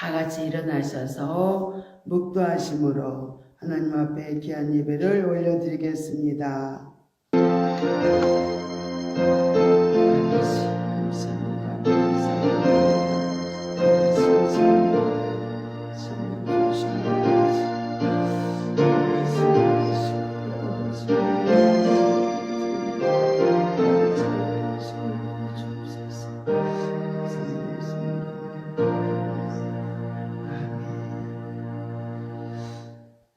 다 같이 일어나셔서 묵도하심으로 하나님 앞에 귀한 예배를 올려드리겠습니다.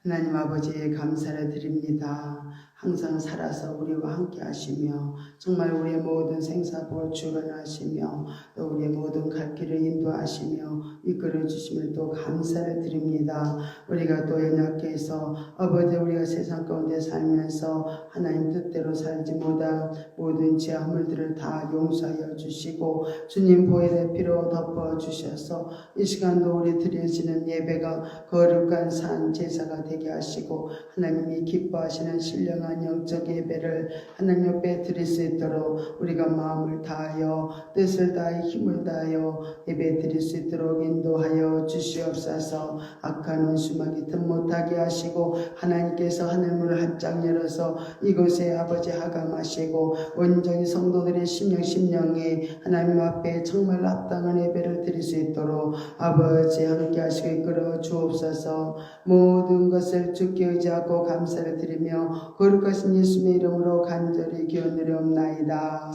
하나님 아버지에 감사를 드립니다. 항상 살아서 우리와 함께 하시며 정말 우리의 모든 생사를 주관하시며 또 우리의 모든 갈 길을 인도하시며 이끌어 주심을 또 감사를 드립니다. 우리가 또 연약해서 아버지 우리가 세상 가운데 살면서 하나님 뜻대로 살지 못한 모든 죄 허물들을 다 용서하여 주시고 주님 보혈의 피로 덮어 주셔서 이 시간도 우리 드려지는 예배가 거룩한 산 제사가 되게 하시고 하나님이 기뻐하시는 신령한 영적 예배를 하나님 옆에 드릴 수 있도록 우리가 마음을 다하여 뜻을 다하여 힘을 다하여 예배 드릴 수 있도록 인도하여 주시옵소서. 악한 원수막이 틈 못하게 하시고 하나님께서 하늘문을 한짝 열어서 이곳에 아버지 하감하시고 온전히 성도들의 심령에 하나님 앞에 정말 합당한 예배를 드릴 수 있도록 아버지 함께 하시고 이끌어 주옵소서. 모든 것을 주께 의지하고 감사를 드리며 거룩하신 예수님의 이름으로 간절히 기원드리옵나이다.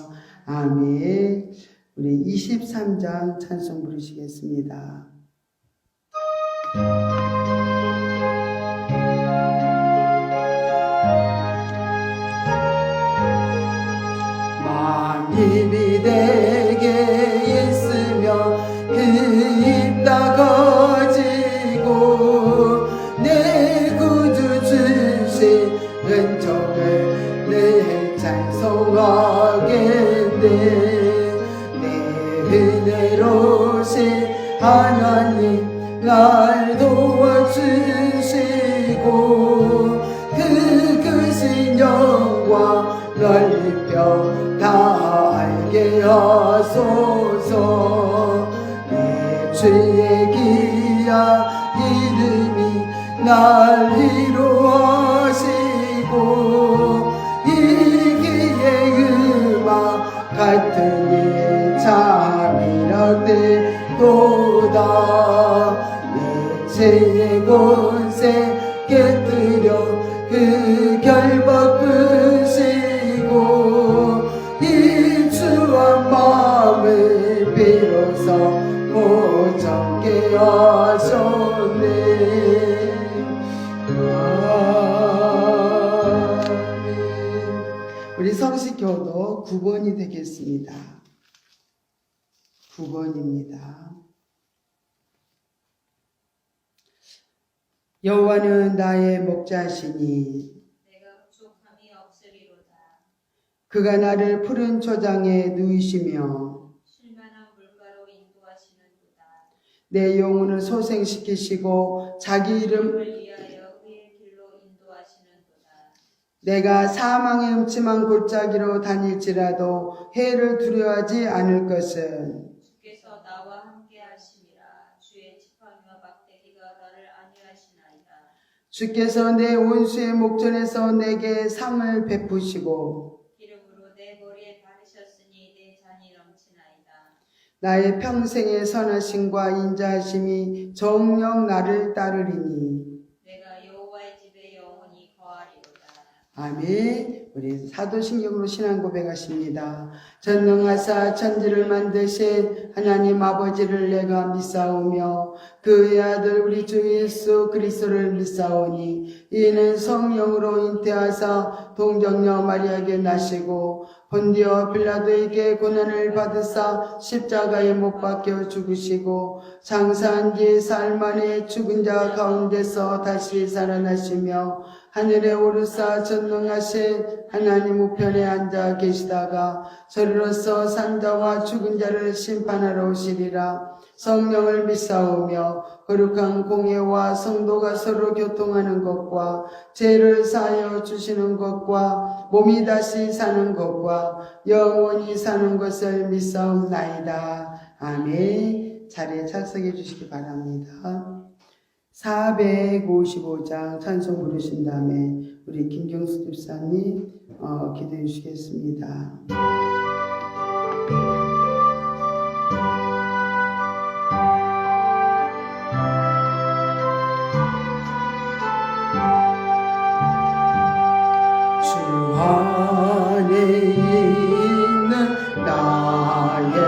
아멘. 우리 23장 찬송 부르시겠습니다. 만입이 내게 있으며 그 입 다 거지고 내 구주 주신 은총을 늘 찬송하겠네. 내 은혜로신 하나님 날 도와주시고 그 크신 영광 넓혀 다 알게 하소서. 내 주의 귀한 이름이 날 위로하시고 이기의 음악 같으니 참이라 되도다. 내 죄의 권세 깨뜨려 그 결박 끄시고 이 주한 마음을 비로소 고정케 하셨네. 우리 성식교도 9번이 되겠습니다. 9번입니다. 여호와는 나의 목자시니 내가 부족함이 없으리로다. 그가 나를 푸른 초장에 누이시며 쉴만한 물가로 인도하시는도다. 내 영혼을 소생시키시고 자기 이름을 위하여 의의 길로 인도하시는도다. 내가 사망의 음침한 골짜기로 다닐지라도 해를 두려워하지 않을 것은 주께서 나와 함께 하심이라. 주의 지팡이와 막대기가 나를 안위하시나이다. 주께서 내 원수의 목전에서 내게 상을 베푸시고 기름으로 내 머리에 바르셨으니 내 잔이 넘치나이다. 나의 평생의 선하심과 인자하심이 정녕 나를 따르리니 내가 여호와의 집에 영원히 거하리로다. 아멘. 우리 사도신경으로 신앙 고백하십니다. 전능하사 천지를 만드신 하나님 아버지를 내가 믿사오며 그의 아들 우리 주 예수 그리스도를 믿사오니 이는 성령으로 잉태하사 동정녀 마리아에게 나시고 본디오 빌라도에게 고난을 받으사 십자가에 못 박혀 죽으시고 장사한 뒤 사흘 만에 죽은 자 가운데서 다시 살아나시며 하늘에 오르사 전능하신 하나님 우편에 앉아 계시다가 저리로서 산자와 죽은 자를 심판하러 오시리라. 성령을 믿사오며 거룩한 공예와 성도가 서로 교통하는 것과 죄를 사하여 주시는 것과 몸이 다시 사는 것과 영원히 사는 것을 믿사옵나이다. 아멘. 자리에 착석해 주시기 바랍니다. 455장 찬송 부르신 다음에 우리 김경수 집사님 기도해 주시겠습니다. 주 안에 있는 나에게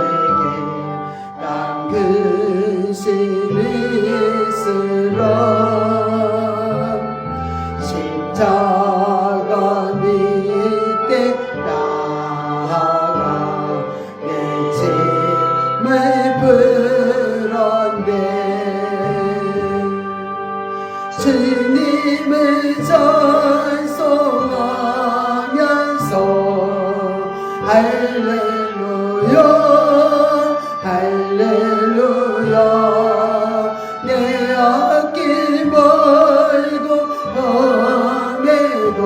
당근신 있으라 십자가 밑에 나아가 내 짐을 풀었네 주님을 찬송하면서 할렐루야 할렐루야 내 앞길 멀고 험해도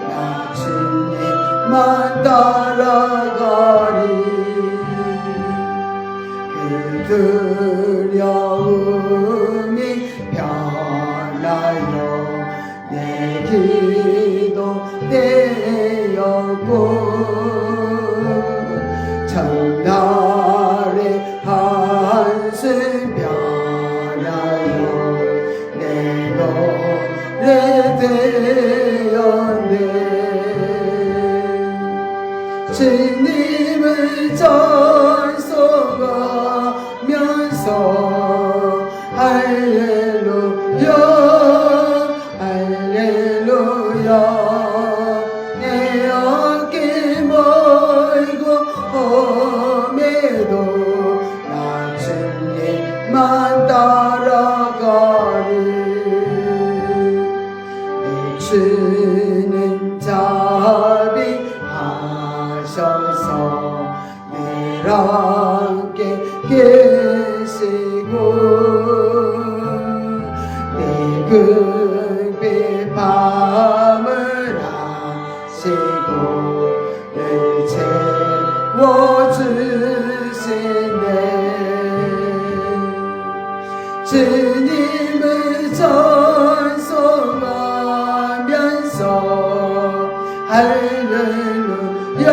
나 주님만 따라가리 그 두려움이 변하여 내 기도 되었고 전날의 한숨 변하여 내 노래 되었네 주님을 찬송하면서 할렐루야 할렐루야 내 앞길 멀고 험해도 나 주님만 따라가리 내 주는 자비하셔서 늘 함께 계시고 내 금빛 밤을 하시고 늘 채워주시네 주님을 찬송하면서 할렐루야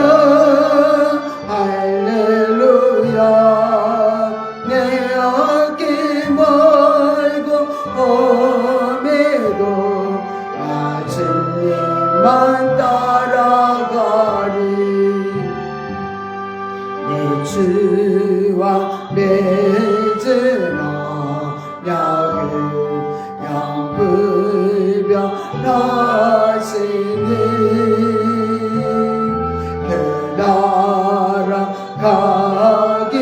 할렐루야 내 앞길 멀고 험해도 나 주님만 따라가리 내 주와 맺은 언약을 영불변하시니 그 나라 가기까지는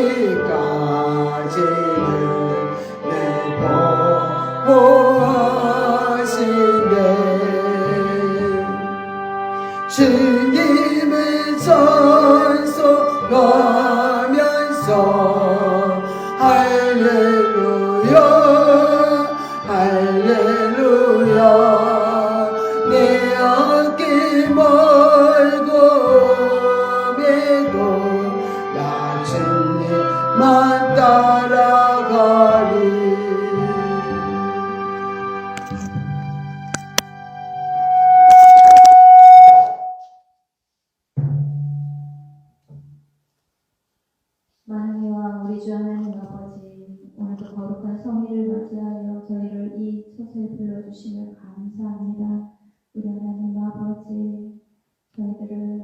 늘 보호하시네 주님을 찬송하면서 할렐루야 할렐루야 내 앞길 멀고 험해도 나 주님만 따라가리 만왕의 왕 우리 주 하나님 아버지 오늘도 거룩한 성일을 맞이하여 저희를 이 처소에 불러주시며 감사합니다. 우리 하나님 아버지 저희들을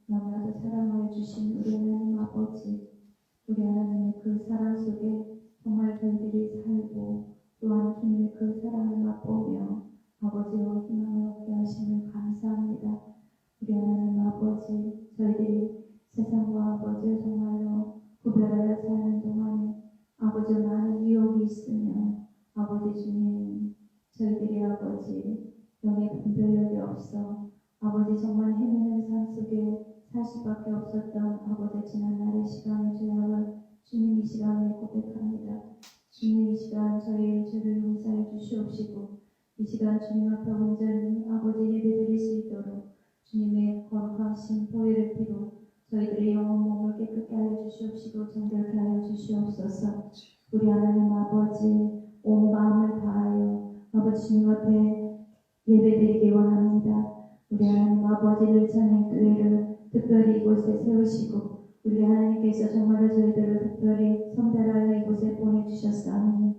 너무나도 사랑하여 주신 우리 하나님 아버지 우리 하나님의 그 사랑 속에 정말 저희들이 살고 또한 주님의 그 사랑을 맛보며 아버지와 희망을 얻게 하시며 감사합니다. 우리 하나님 아버지 저희들이 세상과 아버지의 정말로 구별하여 사는 동안에 아버지 많은 유혹이 있으며 아버지 주님 저희들이 아버지 영의 분별력이 없어 아버지 정말 헤매는 삶 속에 살 수밖에 없었던 아버지 지난날의 시간의 죄악을 주님 이 시간에 고백합니다. 주님 이 시간 저희의 죄를 용서해 주시옵시고 이 시간 주님 앞에 온전히 아버지 예배드릴 수 있도록 주님의 거룩하신 보혈의 피로 저희들의 영혼 몸을 깨끗게 하여 주시옵시고 정결케 하여 주시옵소서. 우리 하나님 아버지 온 마음을 다하여 아버지 주님 앞에 예배드리기 원합니다. 우리 하나님 아버지를 찾는 교회를 특별히 이곳에 세우시고 우리 하나님께서 정말로 저희들을 특별히 선별하여 이곳에 보내주셨사오니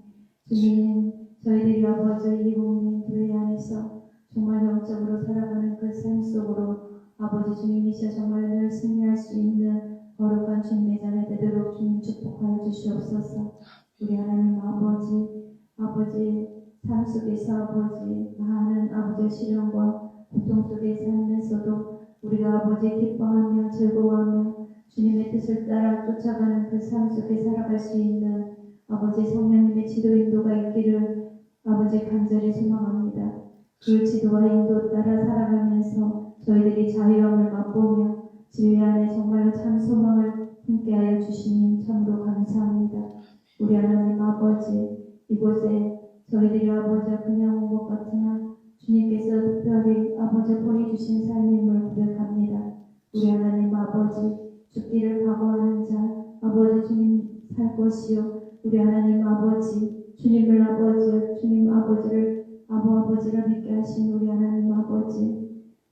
주님 저희들이 아버지 이 국민 교회 안에서 정말 영적으로 살아가는 그 삶 속으로 아버지 주님이셔 정말 늘 승리할 수 있는 거룩한 주님의 자녀 되도록 주님 축복하여 주시옵소서. 우리 하나님 아버지 삶 속에서 아버지 많은 아버지의 시련과 고통 속에 살면서도 우리가 아버지 기뻐하며 즐거워하며 주님의 뜻을 따라 쫓아가는 그 삶 속에 살아갈 수 있는 아버지 성령님의 지도 인도가 있기를 아버지 간절히 소망합니다. 그 지도와 인도 따라 살아가면서 저희들이 자유함을 맛보며 진리 안에 정말로 참 소망을 함께하여 주시니 참으로 감사합니다. 우리 하나님 아버지 이곳에 저희들이 아버지와 그냥 온 것 같으나 주님께서 특별히 아버지 보내주신 삶임을 고백합니다. 우리 하나님 아버지 죽기를 각오하는 자 아버지 주님 살 것이요 우리 하나님 아버지 주님을 아버지 주님 아버지를 아버지를 믿게 하신 우리 하나님 아버지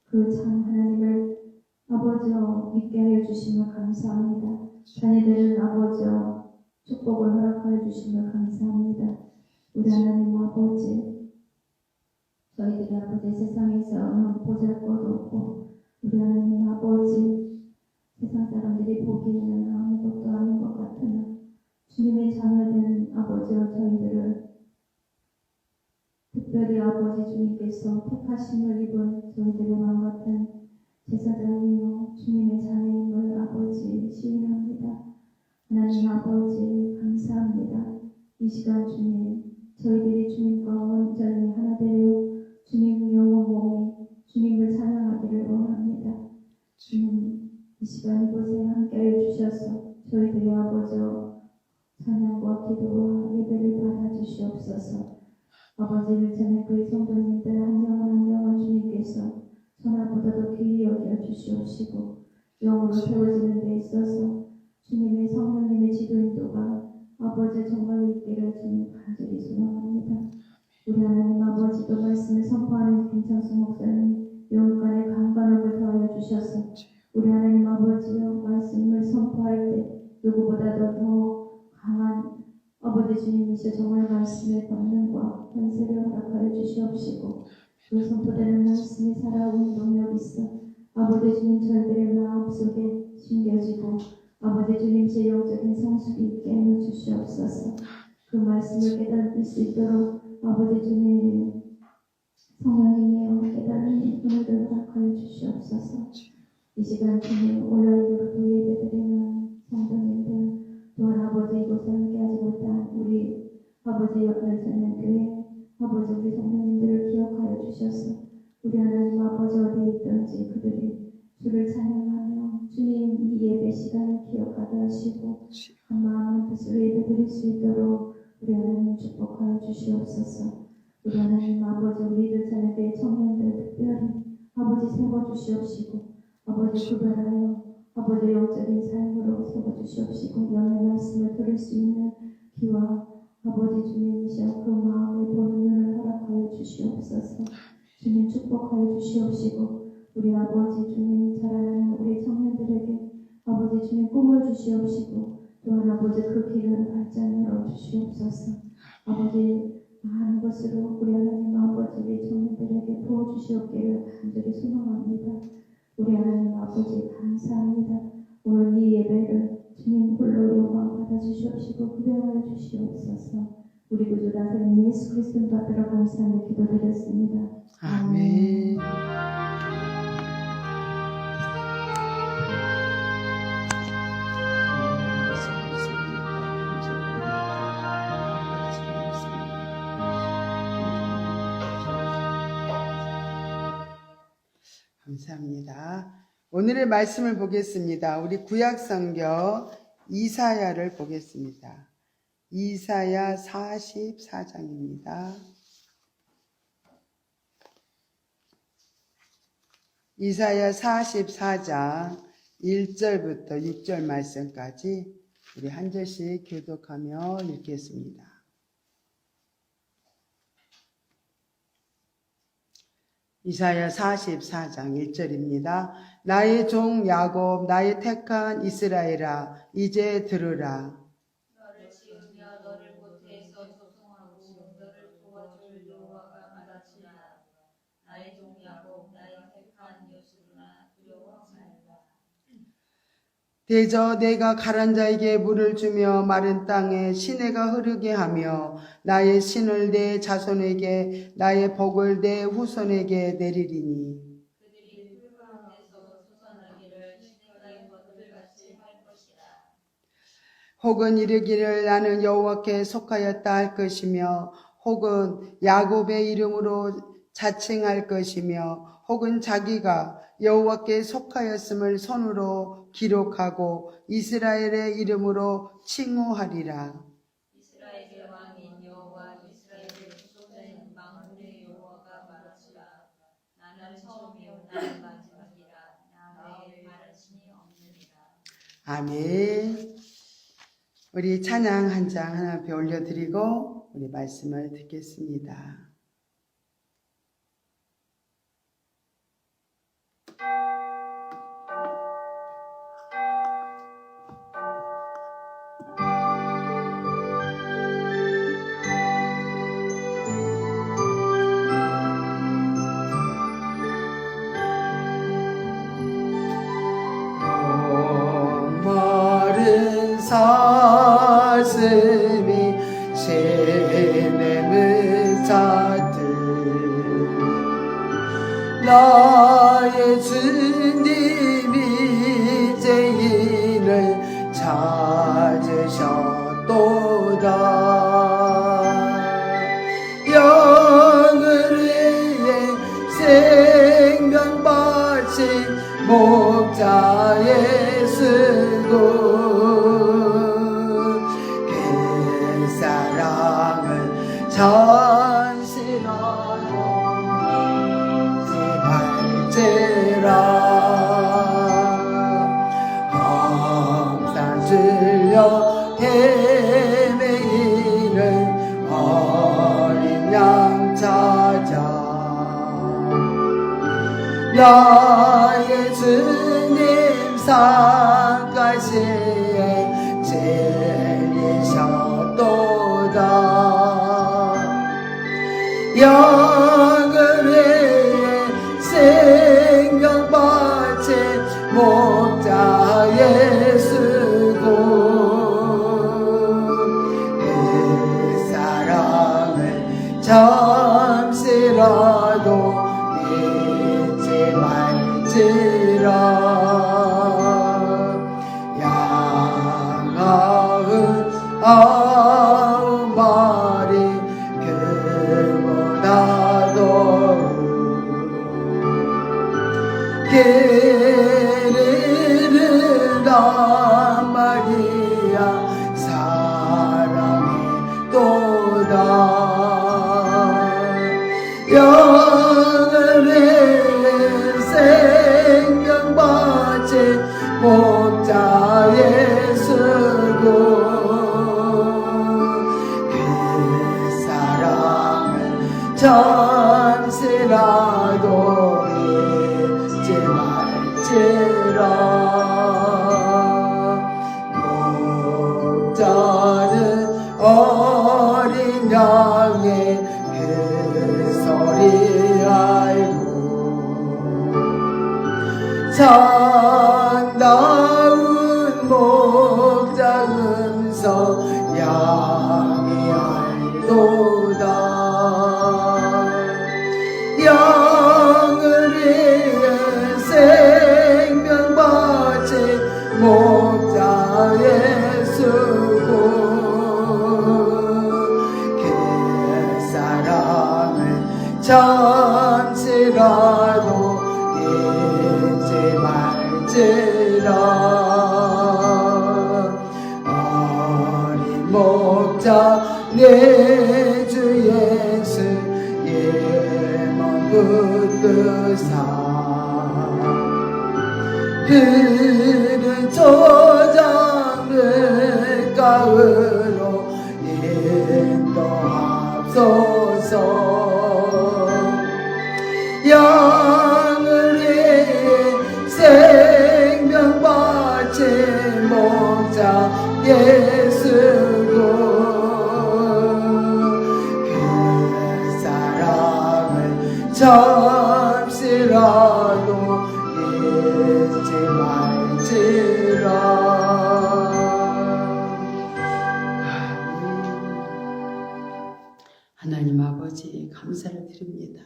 그 참 하나님을 아버지여 믿게 하여 주심을 감사합니다. 자녀들은 아버지여 축복을 허락하여 주심을 감사합니다. 우리 하나님 아버지 저희들이 아버지 세상에서 보잘것없고 우리 하나님 아버지 세상 사람들이 보기에는 아무것도 아닌 것 같으나 주님의 자녀된 아버지와 저희들을 특별히 아버지 주님께서 택하심을 입은 저희들의 마음 같은 제사장이요 주님의 자녀임을 아버지 시인합니다. 하나님 아버지 감사합니다. 이 시간 주님 저희들이 주님과 온전히 하나 되어 주님 영혼 몸이 주님을 찬양하기를 원합니다. 주님 이 시간 이곳에 함께하여 주셔서 저희들의 아버지와 찬양과 기도와 예배를 받아주시옵소서. 아버지를 전에 그의 성도님들 한 영혼 주님께서 천하보다도 귀히 여겨 주시옵시고 영으로 세워지는 데 있어서 주님의 성령님의 지도인도가 아버지 정말 있기를 주님 간절히 소망합니다. 우리 하나님 아버지도 말씀을 선포하는 김창수 목사님 영간의 강건함을 더하여 주셔서 우리 하나님 아버지여 말씀을 선포할 때 누구보다도 더 강한 아버지 주님이시여 정말 말씀의 권능과 권세를 허락하여 주시옵시고 그 선포되는 말씀이 살아온 동력 있어 아버지 주님 저희들의 마음속에 심겨지고 아버지 주님 제 영적인 성숙이 있게 하여 주시옵소서. 그 말씀을 깨닫을 수 있도록 아버지 주님 성령님이여 깨닫는 은혜를 허락하여 주시옵소서. 이 시간 주님 온라인으로 예배드리는 성도님들 또한 아버지 이곳에 함께하지 못한 우리 아버지 옆에 서는 교회 아버지 우리 성도님들을 기억하여 주셔서 우리 하나님 아버지 어디에 있든지 그들이 주를 찬양하며 주님 이 예배 시간을 기억하게 하시고 한 마음 한 뜻으로 예배드릴 수 있도록 우리 하나님 축복하여 주시옵소서. 우리 하나님 아버지 우리들 자녀의 청년들 특별히 아버지 세워주시옵시고 아버지 구별하여 아버지 영적인 삶으로 세워주시옵시고 영의 말씀을 들을 수 있는 귀와 아버지 주님이시여 그 마음을 보는 눈을 허락하여 주시옵소서. 주님 축복하여 주시옵시고 우리 아버지 주님 자라나는 우리 청년들에게 아버지 주님 꿈을 주시옵시고 또한 아버지 그 길을 발전 열어 주시옵소서. 아버지 많은 것으로 우리 하나님 아버지 우리 청년들에게 부어주시옵기를 간절히 소망합니다. 우리 하나님 아버지 감사합니다. 오늘 이 예배를 주님 홀로 영광 받아주시옵시고 구별하여 주시옵소서. 우리 구주 다스린 예수 그리스도 받들어 감사하며 기도드렸습니다. 아멘. 감사합니다. 오늘의 말씀을 보겠습니다. 우리 구약성경 이사야를 보겠습니다. 이사야 44장입니다. 이사야 44장 1절부터 6절 말씀까지 우리 한 절씩 교독하며 읽겠습니다. 이사야 44장 1절입니다. 나의 종 야곱, 나의 택한 이스라엘아, 이제 들으라. 너를 지으며 너를 모태에서 조성하고 너를 도와줄 여호와가 말하시나 나의 종 야곱 나의 택한 요술아 두려워 말라. 대저 내가 가란 자에게 물을 주며 마른 땅에 시내가 흐르게 하며 나의 신을 내 자손에게 나의 복을 내 후손에게 내리리니 그들이 풀 가운데서 솟아나기를 시내가의 것들같이 할 것이라. 혹은 이르기를 나는 여호와께 속하였다 할 것이며 혹은 야곱의 이름으로 자칭할 것이며 혹은 자기가 여호와께 속하였음을 손으로 기록하고 이스라엘의 이름으로 칭호하리라. 이스라엘의 왕인 여호와 이스라엘의 주소자인 만군의 여호와가 말하시라. 나는 처음이요 나는 마지막이라. 나 외에 다른 신이 없느니라. 아멘. 우리 찬양 한 장 하나 앞에 올려드리고 우리 말씀을 듣겠습니다. 마른 사슴이 시냇을 찾듯 나의 주님이 죄인을 찾으셨도다. 영을 위해 생명 바친 목자 예수고 그 사랑을 전신하고 할지라. 항상 들려 헤매이는 어린 양 찾아 나의 주님 상가시에 제리셨도다. 영을 위해 생명 바친 목자 예수고 그 사랑을 잠시라도 잊지 말지라. 양아은 아홉 마리 그보다도 게으르다 마리아 사랑했도다. 영을 위해 생명 바친 목자 예수고 그 사랑을 잠시라도 잊지 말지라. 목자는 어린 양의 그 소리 알고 참다운 목자 음성 양이 알도다. 영을 위해 생명 바친 목자 예수고 그 사랑을 잠시라도 잊지 말지라. 어린 목자 내 주 예수 예먼 붙드사 푸른 초장을 양을 위해 생명받지 목자 예수고 그 사랑을 잠시라도 잊지 말지라. 하나님 아버지 감사를 드립니다.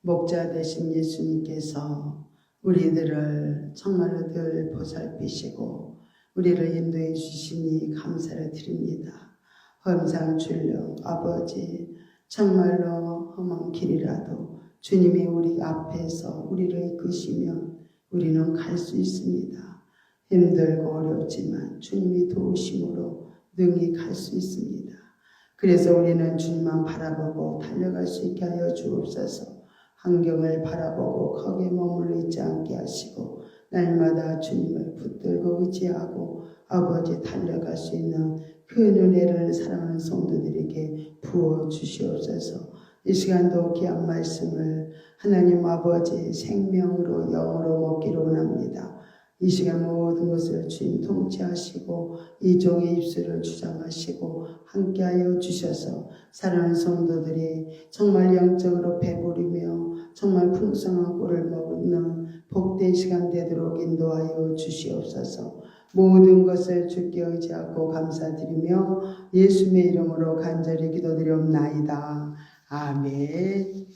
목자 되신 예수님께서 우리들을 정말로 늘 보살피시고 우리를 인도해 주시니 감사를 드립니다. 험상출령 아버지 정말로 험한 길이라도 주님이 우리 앞에서 우리를 이끄시면 우리는 갈 수 있습니다. 힘들고 어렵지만 주님이 도우심으로 능히 갈 수 있습니다. 그래서 우리는 주님만 바라보고 달려갈 수 있게 하여 주옵소서. 환경을 바라보고 거기에 머물러 있지 않게 하시고 날마다 주님을 붙들고 의지하고 아버지 달려갈 수 있는 그 은혜를 사랑하는 성도들에게 부어 주시옵소서. 이 시간도 귀한 말씀을 하나님 아버지 생명으로 영으로 먹기로 원합니다. 이 시간 모든 것을 주님 통치하시고 이 종의 입술을 주장하시고 함께하여 주셔서 사랑하는 성도들이 정말 영적으로 배부르며 정말 풍성한 꿀을 먹는 복된 시간 되도록 인도하여 주시옵소서. 모든 것을 주께 의지하고 감사드리며 예수의 이름으로 간절히 기도드리옵나이다. 아멘.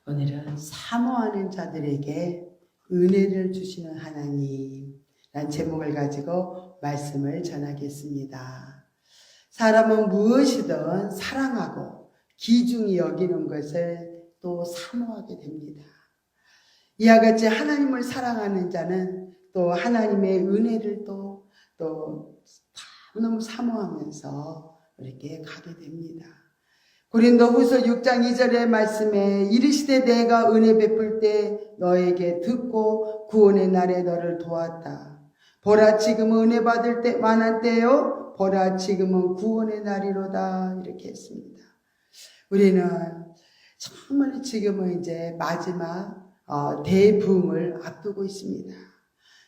오늘은 사모하는 자들에게 은혜를 주시는 하나님 라는 제목을 가지고 말씀을 전하겠습니다. 사람은 무엇이든 사랑하고 귀중히 여기는 것을 또 사모하게 됩니다. 이와 같이 하나님을 사랑하는 자는 또 하나님의 은혜를 또 너무 사모하면서 이렇게 가게 됩니다. 고린도후서 6장 2절의 말씀에 이르시되 내가 은혜 베풀 때 너에게 듣고 구원의 날에 너를 도왔다. 보라 지금은 은혜 받을 때 만한 때요. 보라 지금은 구원의 날이로다. 이렇게 했습니다. 우리는 정말 지금은 이제 마지막 대부흥을 앞두고 있습니다.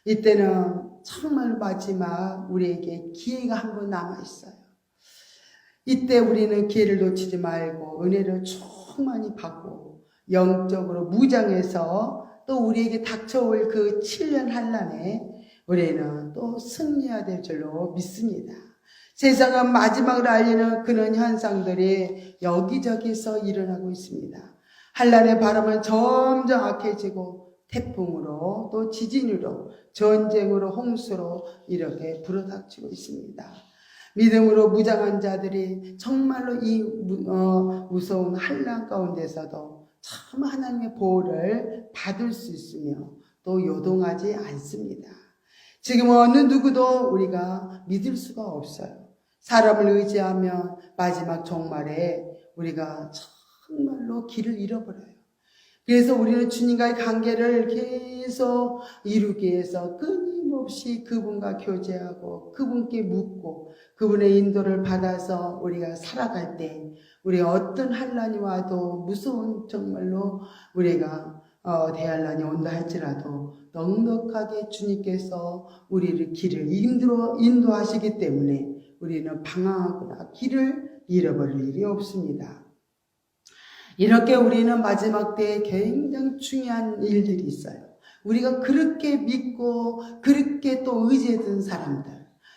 이때는 정말 마지막 우리에게 기회가 한 번 남아 있어요. 이때 우리는 기회를 놓치지 말고 은혜를 충만히 받고 영적으로 무장해서 또 우리에게 닥쳐올 그 7년 환난에 우리는 또 승리해야 될 줄로 믿습니다. 세상은 마지막을 알리는 그런 현상들이 여기저기서 일어나고 있습니다. 환난의 바람은 점점 악해지고 태풍으로 또 지진으로 전쟁으로 홍수로 이렇게 불어닥치고 있습니다. 믿음으로 무장한 자들이 정말로 이 무서운 환난 가운데서도 참 하나님의 보호를 받을 수 있으며 또 요동하지 않습니다. 지금 어느 누구도 우리가 믿을 수가 없어요. 사람을 의지하면 마지막 종말에 우리가 정말로 길을 잃어버려요. 그래서 우리는 주님과의 관계를 계속 이루기 위해서 끊임없이 그분과 교제하고 그분께 묻고 그분의 인도를 받아서 우리가 살아갈 때 우리 어떤 환난이 와도 무서운 정말로 우리가 대환난이 온다 할지라도 넉넉하게 주님께서 우리를 길을 인도하시기 때문에 우리는 방황하거나 길을 잃어버릴 일이 없습니다. 이렇게 우리는 마지막 때에 굉장히 중요한 일들이 있어요. 우리가 그렇게 믿고 그렇게 또 의지했던 사람들,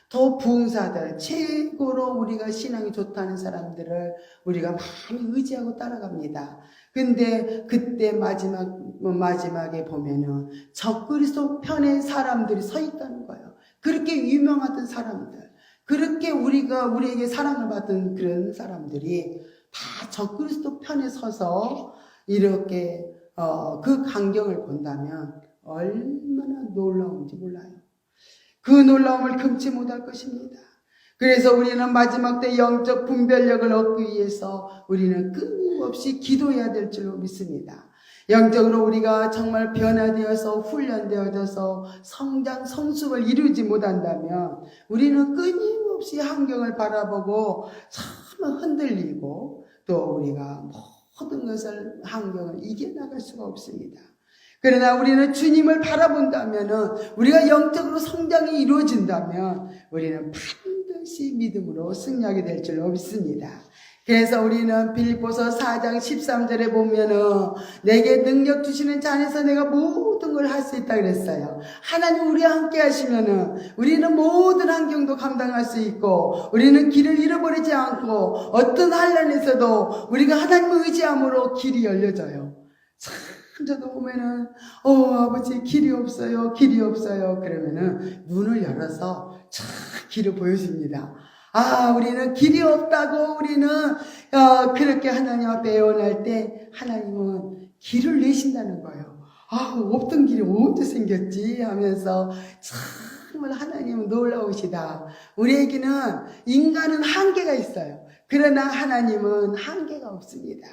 더 부흥사들, 최고로 우리가 신앙이 좋다는 사람들을 우리가 많이 의지하고 따라갑니다. 근데 그때 마지막에 보면은 적그리스도 편의 사람들이 서 있다는 거예요. 그렇게 유명하던 사람들, 그렇게 우리에게 사랑을 받던 그런 사람들이 다 적그리스도 편에 서서 이렇게 그 광경을 본다면 얼마나 놀라운지 몰라요. 그 놀라움을 금치 못할 것입니다. 그래서 우리는 마지막 때 영적 분별력을 얻기 위해서 우리는 끊임없이 기도해야 될 줄로 믿습니다. 영적으로 우리가 정말 변화되어서 훈련되어져서 성장, 성숙을 이루지 못한다면 우리는 끊임없이 환경을 바라보고 참 흔들리고 또 우리가 모든 것을 환경을 이겨나갈 수가 없습니다. 그러나 우리는 주님을 바라본다면, 우리가 영적으로 성장이 이루어진다면 우리는 반드시 믿음으로 승리하게 될 줄로 믿습니다. 그래서 우리는 빌립보서 4장 13절에 보면은 내게 능력 주시는 자 안에서 내가 모든 걸 할 수 있다 그랬어요. 하나님 우리와 함께 하시면은 우리는 모든 환경도 감당할 수 있고, 우리는 길을 잃어버리지 않고 어떤 환난에서도 우리가 하나님을 의지함으로 길이 열려져요. 참 저도 보면은 아버지 길이 없어요, 길이 없어요. 그러면은 눈을 열어서 참 길을 보여줍니다. 우리는 길이 없다고 우리는 그렇게 하나님 앞에 애원할 때 하나님은 길을 내신다는 거예요. 없던 길이 언제 생겼지 하면서 정말 하나님은 놀라우시다. 우리에게는 인간은 한계가 있어요. 그러나 하나님은 한계가 없습니다.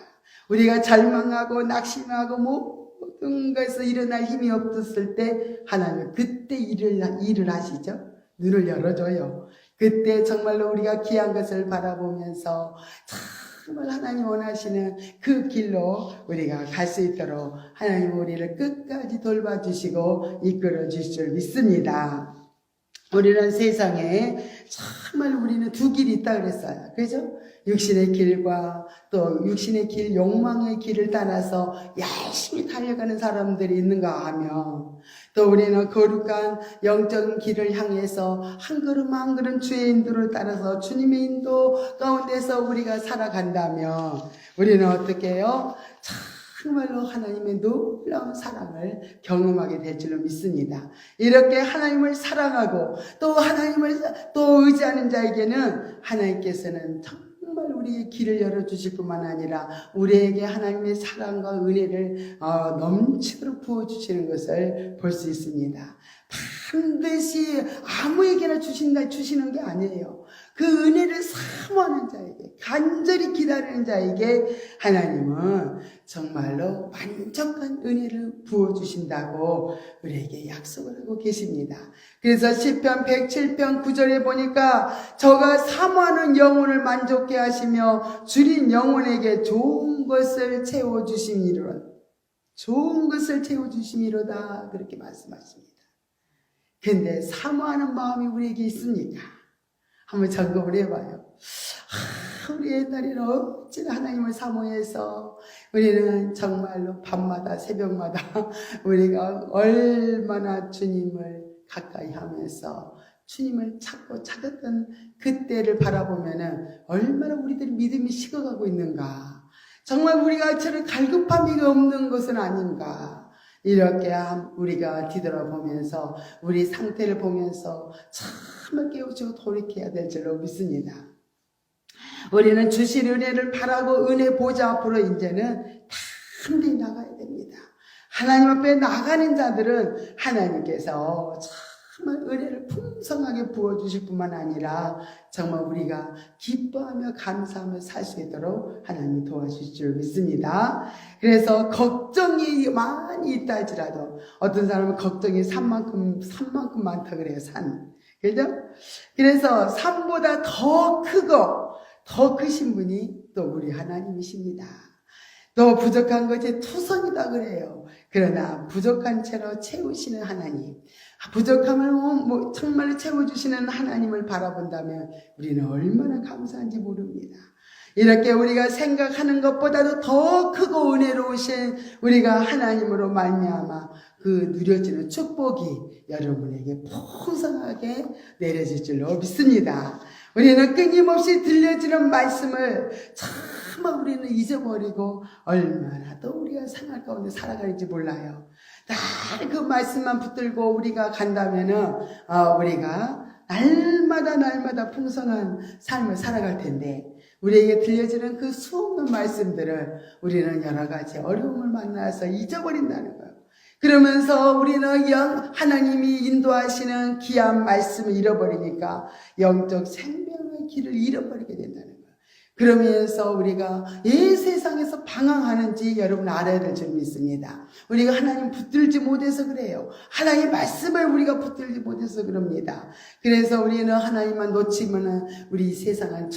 우리가 절망하고 낙심하고 모든 것에서 일어날 힘이 없었을 때 하나님은 그때 일을 하시죠. 눈을 열어줘요. 그때 정말로 우리가 귀한 것을 바라보면서 정말 하나님 원하시는 그 길로 우리가 갈 수 있도록 하나님 우리를 끝까지 돌봐주시고 이끌어 주실 줄 믿습니다. 우리는 세상에 정말 우리는 두 길이 있다 그랬어요. 그죠? 육신의 길과 또 육신의 길, 욕망의 길을 따라서 열심히 달려가는 사람들이 있는가 하면, 또 우리는 거룩한 영적인 길을 향해서 한 걸음 한 걸음 주의 인도를 따라서 주님의 인도 가운데서 우리가 살아간다면 우리는 어떻게 해요? 정말로 하나님의 놀라운 사랑을 경험하게 될 줄로 믿습니다. 이렇게 하나님을 사랑하고 또 하나님을 또 의지하는 자에게는 하나님께서는 정말 우리의 길을 열어주실 뿐만 아니라 우리에게 하나님의 사랑과 은혜를 넘치도록 부어주시는 것을 볼 수 있습니다. 반드시 아무에게나 주시는 게 아니에요. 그 은혜를 사모하는 자에게, 간절히 기다리는 자에게 하나님은 정말로 만족한 은혜를 부어주신다고 우리에게 약속을 하고 계십니다. 그래서 시편 107편 9절에 보니까 저가 사모하는 영혼을 만족케 하시며 줄인 영혼에게 좋은 것을 채워주심이로다. 좋은 것을 채워주심이로다. 그렇게 말씀하십니다. 근데 사모하는 마음이 우리에게 있습니까? 한번 점검을 해봐요. 우리 옛날에는 어찌나 하나님을 사모해서 우리는 정말로 밤마다 새벽마다 우리가 얼마나 주님을 가까이 하면서 주님을 찾았던 그때를 바라보면은 얼마나 우리들이 믿음이 식어가고 있는가. 정말 우리가 저를 갈급함이 없는 것은 아닌가. 이렇게 우리가 뒤돌아보면서 우리 상태를 보면서 참을 깨우치고 돌이켜야 될 줄로 믿습니다. 우리는 주신 은혜를 바라고 은혜 보좌 앞으로 이제는 담대히 나가야 됩니다. 하나님 앞에 나가는 자들은 하나님께서 정말 은혜를 풍성하게 부어주실 뿐만 아니라 정말 우리가 기뻐하며 감사하며 살 수 있도록 하나님이 도와주실 줄 믿습니다. 그래서 걱정이 많이 있다 할지라도 어떤 사람은 걱정이 산만큼 많다 그래요. 그죠? 그래서 산보다 더 크고 더 크신 분이 또 우리 하나님이십니다. 또 부족한 것이 투성이다 그래요. 그러나 부족한 채로 채우시는 하나님, 부족함을 정말로 채워주시는 하나님을 바라본다면 우리는 얼마나 감사한지 모릅니다. 이렇게 우리가 생각하는 것보다도 더 크고 은혜로우신 우리가 하나님으로 말미암아 그 누려지는 축복이 여러분에게 풍성하게 내려질 줄로 믿습니다. 우리는 끊임없이 들려지는 말씀을 정말 우리는 잊어버리고 얼마나 더 우리가 생활 가운데 살아가는지 몰라요. 늘 그 말씀만 붙들고 우리가 간다면은 우리가 날마다 풍성한 삶을 살아갈 텐데, 우리에게 들려지는 그 수없는 말씀들을 우리는 여러 가지 어려움을 만나서 잊어버린다는 거예요. 그러면서 우리는 하나님이 인도하시는 귀한 말씀을 잃어버리니까 영적 생명의 길을 잃어버리게 된다는 거예요. 그러면서 우리가 이 세상에서 방황하는지 여러분 알아야 될 줄 믿습니다. 우리가 하나님 붙들지 못해서 그래요. 하나님의 말씀을 우리가 붙들지 못해서 그럽니다. 그래서 우리는 하나님만 놓치면은 우리 이 세상은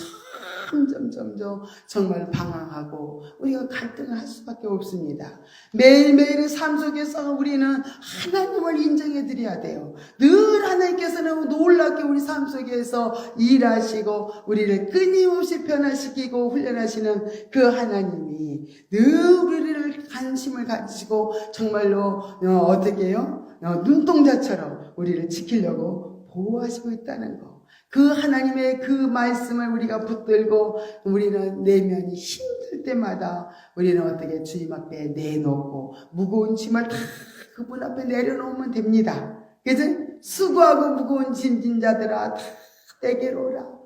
점점 정말 방황하고 우리가 갈등을 할 수밖에 없습니다. 매일매일의 삶 속에서 우리는 하나님을 인정해 드려야 돼요. 늘 하나님께서는 놀랍게 우리 삶 속에서 일하시고 우리를 끊임없이 변화시키고 훈련하시는 그 하나님이 늘 우리를 관심을 가지고 정말로 어떻게 해요? 눈동자처럼 우리를 지키려고 보호하시고 있다는 거. 그 하나님의 그 말씀을 우리가 붙들고 우리는 내면이 힘들 때마다 우리는 어떻게 주님 앞에 내놓고 무거운 짐을 다 그분 앞에 내려놓으면 됩니다. 그래서 수고하고 무거운 짐진 자들아 다 내게로 오라.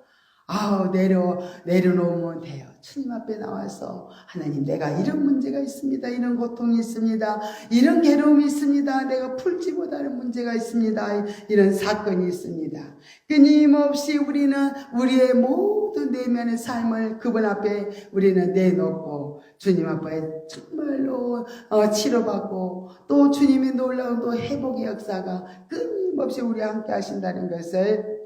내려놓으면 돼요. 주님 앞에 나와서 하나님 내가 이런 문제가 있습니다. 이런 고통이 있습니다. 이런 괴로움이 있습니다. 내가 풀지 못하는 문제가 있습니다. 이런 사건이 있습니다. 끊임없이 우리는 우리의 모든 내면의 삶을 그분 앞에 우리는 내놓고 주님 앞에 정말로 치료받고 또 주님의 놀라운 또 회복의 역사가 끊임없이 우리와 함께 하신다는 것을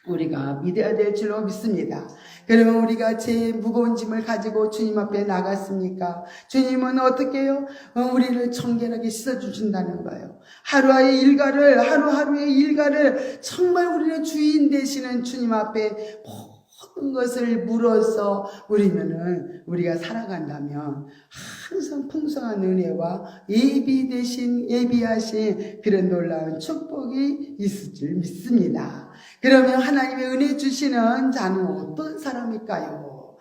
우리가 믿어야 될 줄로 믿습니다. 그러면 우리가 제일 무거운 짐을 가지고 주님 앞에 나갔습니까? 주님은 어떻게 해요? 우리를 청결하게 씻어주신다는 거예요. 하루하루의 일과를 정말 우리는 주인 되시는 주님 앞에 모든 것을 물어서 우리가 살아간다면 항상 풍성한 은혜와 예비하신 그런 놀라운 축복이 있을 줄 믿습니다. 그러면 하나님의 은혜 주시는 자는 어떤 사람일까요?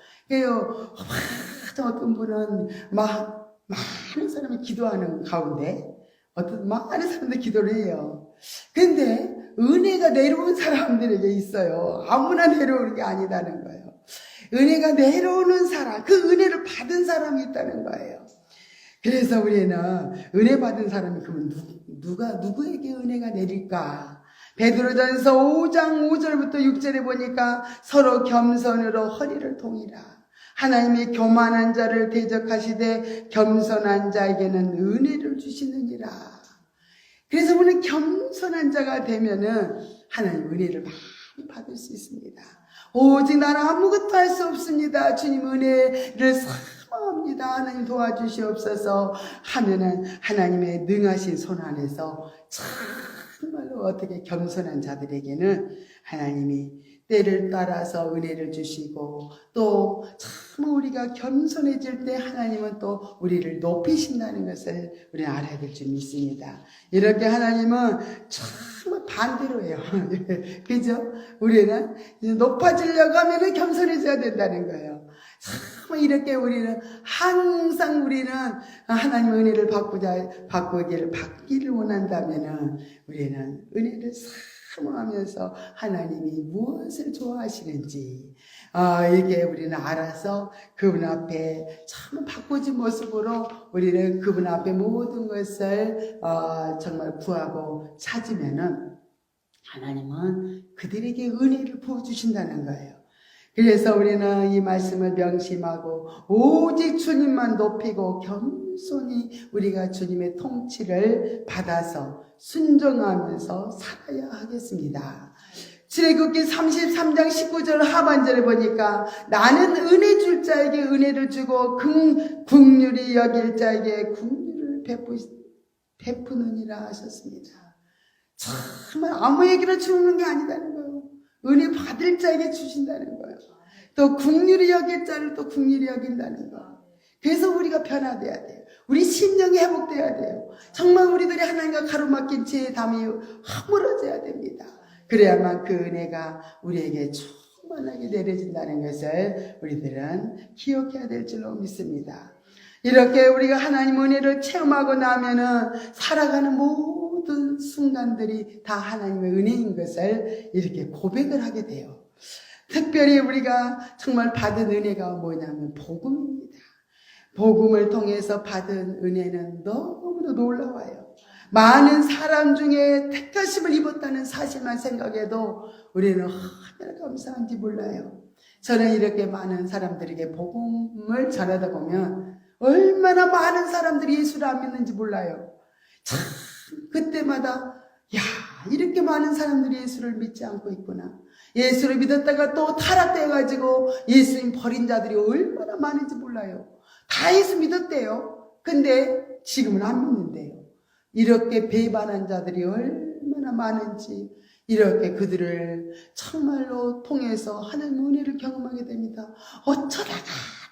어떤 분은 많은 사람이 기도하는 가운데 많은 사람들 기도를 해요. 근데 은혜가 내려온 사람들에게 있어요. 아무나 내려오는 게 아니다는 거예요. 은혜가 내려오는 사람, 그 은혜를 받은 사람이 있다는 거예요. 그래서 우리는 은혜 받은 사람이 그러면 누구에게 은혜가 내릴까? 베드로전서 5장 5절부터 6절에 보니까 서로 겸손으로 허리를 동이라. 하나님이 교만한 자를 대적하시되 겸손한 자에게는 은혜를 주시느니라. 그래서 우리는 겸손한 자가 되면은 하나님 은혜를 많이 받을 수 있습니다. 오직 나는 아무것도 할 수 없습니다. 주님 은혜를 사모합니다. 하나님 도와주시옵소서 하면은 하나님의 능하신 손 안에서 정말로 어떻게 겸손한 자들에게는 하나님이 때를 따라서 은혜를 주시고 또 참 우리가 겸손해질 때 하나님은 또 우리를 높이신다는 것을 우리는 알아야 될 줄 믿습니다. 이렇게 하나님은 정말 반대로 해요. 그죠? 우리는 높아지려고 하면 겸손해져야 된다는 거예요. 참 이렇게 우리는 항상 하나님의 은혜를 받기를 원한다면은 우리는 은혜를 사모하면서 하나님이 무엇을 좋아하시는지 이게 우리는 알아서 그분 앞에 참 바꾸진 모습으로 우리는 그분 앞에 모든 것을 정말 구하고 찾으면은 하나님은 그들에게 은혜를 부어주신다는 거예요. 그래서 우리는 이 말씀을 명심하고 오직 주님만 높이고 겸손히 우리가 주님의 통치를 받아서 순종하면서 살아야 하겠습니다. 출애굽기 33장 19절 하반절에 보니까 나는 은혜 줄 자에게 은혜를 주고 긍휼히 여길 자에게 긍휼을 베푸느니라 하셨습니다. 정말 아무에게나 주는 게 아니다는 거예요. 은혜 받을 자에게 주신다는 거예요. 또 긍휼히 여길 자를 또 긍휼히 여긴다는 거예요. 그래서 우리가 변화돼야 돼요. 우리 심령이 회복돼야 돼요. 정말 우리들이 하나님과 가로막힌 죄의 담이 허물어져야 됩니다. 그래야만 그 은혜가 우리에게 충만하게 내려진다는 것을 우리들은 기억해야 될 줄로 믿습니다. 이렇게 우리가 하나님 은혜를 체험하고 나면은 살아가는 모든 순간들이 다 하나님의 은혜인 것을 이렇게 고백을 하게 돼요. 특별히 우리가 정말 받은 은혜가 뭐냐면 복음입니다. 복음을 통해서 받은 은혜는 너무도 놀라워요. 많은 사람 중에 택하심을 입었다는 사실만 생각해도 우리는 얼마나 감사한지 몰라요. 저는 이렇게 많은 사람들에게 복음을 전하다 보면 얼마나 많은 사람들이 예수를 안 믿는지 몰라요. 참 그때마다 이렇게 많은 사람들이 예수를 믿지 않고 있구나. 예수를 믿었다가 또 타락돼가지고 예수님 버린 자들이 얼마나 많은지 몰라요. 다 예수 믿었대요. 근데 지금은 안 믿는데요. 이렇게 배반한 자들이 얼마나 많은지 이렇게 그들을 정말로 통해서 하나님 은혜를 경험하게 됩니다. 어쩌다가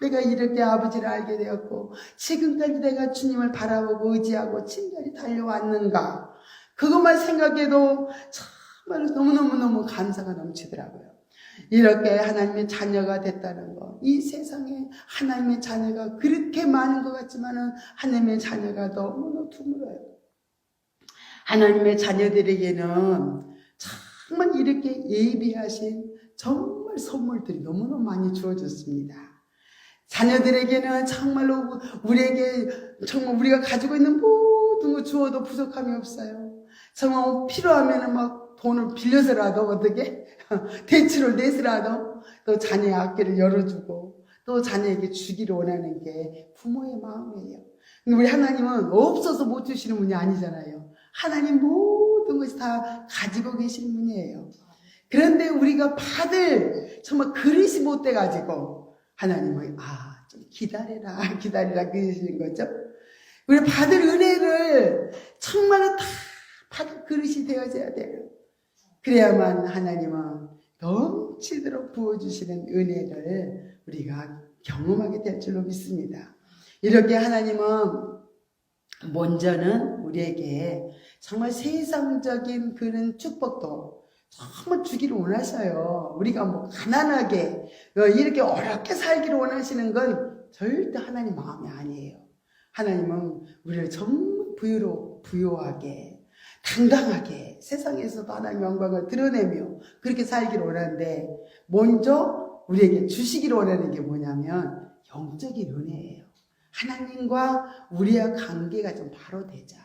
내가 이렇게 아버지를 알게 되었고 지금까지 내가 주님을 바라보고 의지하고 친절히 달려왔는가. 그것만 생각해도 정말 너무너무 감사가 넘치더라고요. 이렇게 하나님의 자녀가 됐다는 거. 이 세상에 하나님의 자녀가 그렇게 많은 것 같지만은 하나님의 자녀가 너무너무 드물어요. 하나님의 자녀들에게는 정말 이렇게 예비하신 정말 선물들이 너무너무 많이 주어졌습니다. 자녀들에게는 정말로 우리에게 정말 우리가 가지고 있는 모든 거 주어도 부족함이 없어요. 정말 필요하면은 막 돈을 빌려서라도 어떻게 대출을 내서라도 또 자녀의 앞길을 열어주고 또 자녀에게 주기를 원하는 게 부모의 마음이에요. 우리 하나님은 없어서 못 주시는 분이 아니잖아요. 하나님 모든 것이 다 가지고 계신 분이에요. 그런데 우리가 받을 정말 그릇이 못 돼가지고 하나님은 좀 기다리라 그러시는 거죠. 우리 받을 은혜를 정말로 다 받을 그릇이 되어져야 돼요. 그래야만 하나님은 넘치도록 부어주시는 은혜를 우리가 경험하게 될 줄로 믿습니다. 이렇게 하나님은 먼저는 우리에게 정말 세상적인 그런 축복도 정말 주기를 원하셔요. 우리가 뭐 가난하게 이렇게 어렵게 살기를 원하시는 건 절대 하나님 마음이 아니에요. 하나님은 우리를 정말 부유하게 당당하게 세상에서도 하나님의 영광을 드러내며 그렇게 살기를 원하는데 먼저 우리에게 주시기를 원하는 게 뭐냐면 영적인 은혜예요. 하나님과 우리의 관계가 좀 바로 되자.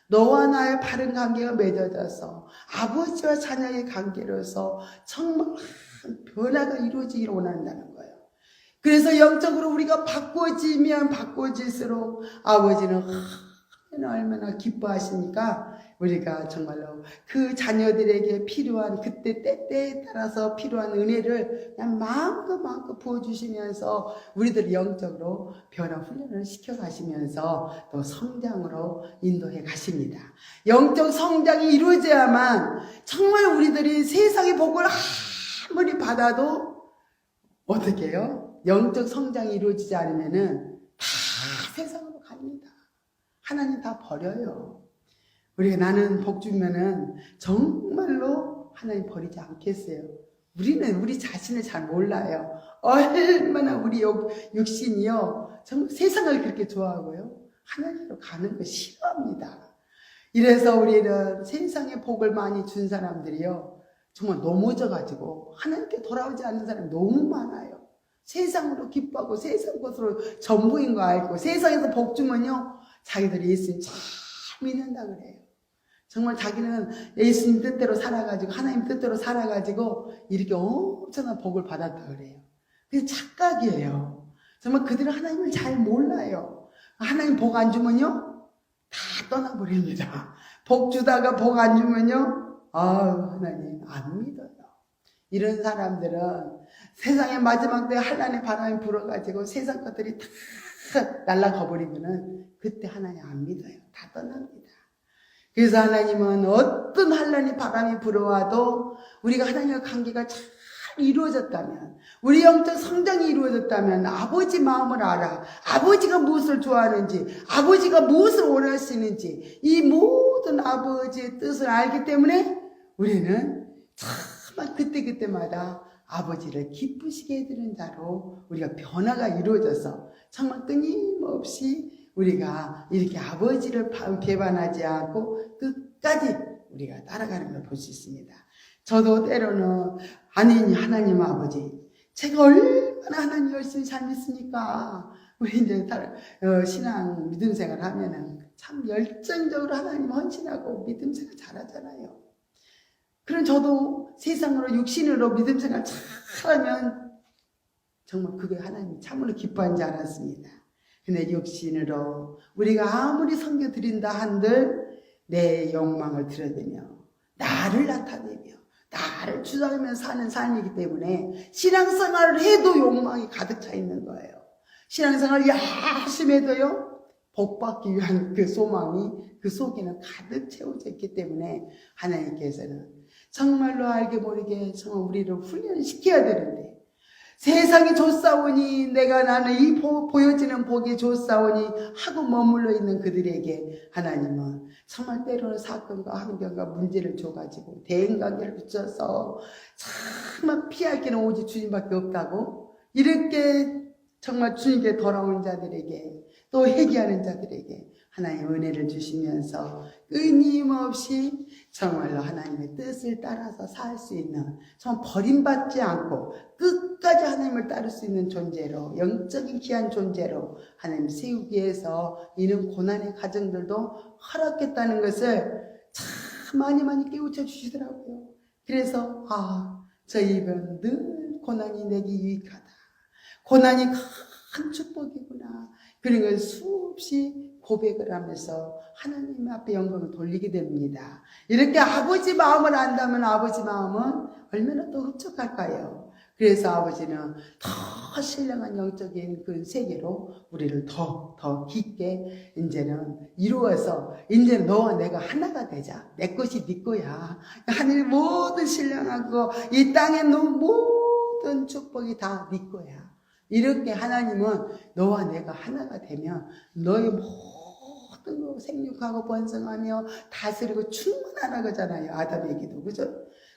너와 나의 바른 관계가 맺어져서 아버지와 자녀의 관계로서 정말 변화가 이루어지기를 원한다는 거예요. 그래서 영적으로 우리가 바꿔지면 바꿔질수록 아버지는 얼마나 기뻐하시니까 우리가 정말로 그 자녀들에게 필요한 그때 때때에 따라서 필요한 은혜를 그냥 마음껏 부어주시면서 우리들 영적으로 변화 훈련을 시켜가시면서 또 성장으로 인도해 가십니다. 영적 성장이 이루어져야만 정말 우리들이 세상의 복을 아무리 받아도 어떻게 해요? 영적 성장이 이루어지지 않으면은 다 세상으로 갑니다. 하나님 다 버려요. 우리가 나는 복 주면은 정말로 하나님 버리지 않겠어요. 우리는 우리 자신을 잘 몰라요. 얼마나 우리 육신이요. 정말 세상을 그렇게 좋아하고요. 하나님으로 가는 거 싫어합니다. 이래서 우리는 세상에 복을 많이 준 사람들이요. 정말 넘어져가지고 하나님께 돌아오지 않는 사람이 너무 많아요. 세상으로 기뻐하고 세상 것으로 전부인 거 알고 세상에서 복 주면요. 자기들이 예수님 참 믿는다 그래요. 정말 자기는 예수님 뜻대로 살아가지고 하나님 뜻대로 살아가지고 이렇게 엄청난 복을 받았다 그래요. 그게 착각이에요. 정말 그들은 하나님을 잘 몰라요. 하나님 복 안 주면요 다 떠나버립니다. 복 주다가 복 안 주면요 하나님 안 믿어요. 이런 사람들은 세상의 마지막 때 하나님의 바람이 불어가지고 세상 것들이 다 날아가 버리면은 그때 하나님 안 믿어요. 다 떠납니다. 그래서 하나님은 어떤 환난이 바람이 불어와도 우리가 하나님과 관계가 잘 이루어졌다면 우리 영적 성장이 이루어졌다면 아버지 마음을 알아. 아버지가 무엇을 좋아하는지 아버지가 무엇을 원하시는지 이 모든 아버지의 뜻을 알기 때문에 우리는 정말 그때마다 아버지를 기쁘시게 해드리는 자로 우리가 변화가 이루어져서 정말 끊임없이 우리가 이렇게 아버지를 배반하지 않고 끝까지 우리가 따라가는 걸 볼 수 있습니다. 저도 때로는 아니 하나님 아버지 제가 얼마나 하나님 열심히 잘 믿습니까? 우리 이제 신앙 믿음 생활 하면은 참 열정적으로 하나님 헌신하고 믿음 생활 잘하잖아요. 그럼 저도 세상으로 육신으로 믿음 생활 잘하면 정말 그게 하나님 참으로 기뻐하지 않았습니다. 근데 육신으로 우리가 아무리 섬겨드린다 한들 내 욕망을 드러내며 나를 나타내며 나를 주장하면서 사는 삶이기 때문에 신앙생활을 해도 욕망이 가득 차 있는 거예요. 신앙생활을 열심히 해도요, 복받기 위한 그 소망이 그 속에는 가득 채워져 있기 때문에 하나님께서는 정말로 알게 모르게 정말 우리를 훈련시켜야 되는데, 세상이 좋사오니 내가 나는 이 보여지는 복이 좋사오니 하고 머물러 있는 그들에게 하나님은 정말 때로는 사건과 환경과 문제를 줘가지고 대인관계를 붙여서 정말 피할 길은 오직 주님밖에 없다고, 이렇게 정말 주님께 돌아온 자들에게 또 회개하는 자들에게 하나님 은혜를 주시면서 끊임없이 정말로 하나님의 뜻을 따라서 살 수 있는, 정말 버림받지 않고 끝까지 하나님을 따를 수 있는 존재로, 영적인 귀한 존재로 하나님 세우기 위해서 이는 고난의 가정들도 허락했다는 것을 참 많이 깨우쳐 주시더라고요. 그래서 저희 입은 늘 고난이 내게 유익하다, 고난이 큰 축복이구나, 그런 걸 수없이 고백을 하면서 하나님 앞에 영광을 돌리게 됩니다. 이렇게 아버지 마음을 안다면 아버지 마음은 얼마나 또 흡족할까요? 그래서 아버지는 더 신령한 영적인 그 세계로 우리를 더 깊게 이제는 이루어서, 이제는 너와 내가 하나가 되자. 내 것이 네 거야. 하늘 모든 신령하고 이 땅에 모든 축복이 다 네 거야. 이렇게 하나님은 너와 내가 하나가 되면 너의 모든 거 생육하고 번성하며 다스리고 충만하라 그러잖아요. 아담에게도. 그죠?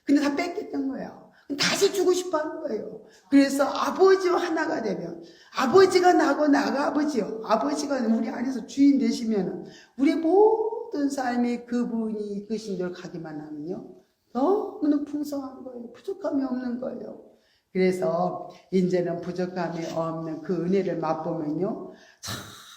근데 다 뺏겼던 거예요. 다시 주고 싶어 하는 거예요. 그래서 아버지와 하나가 되면, 아버지가 나고 나가 아버지요, 아버지가 우리 안에서 주인 되시면 우리의 모든 삶이 그분이 이끄신 대로 가기만 하면요, 너무나 풍성한 거예요. 부족함이 없는 거예요. 그래서 이제는 부족함이 없는 그 은혜를 맛보면요,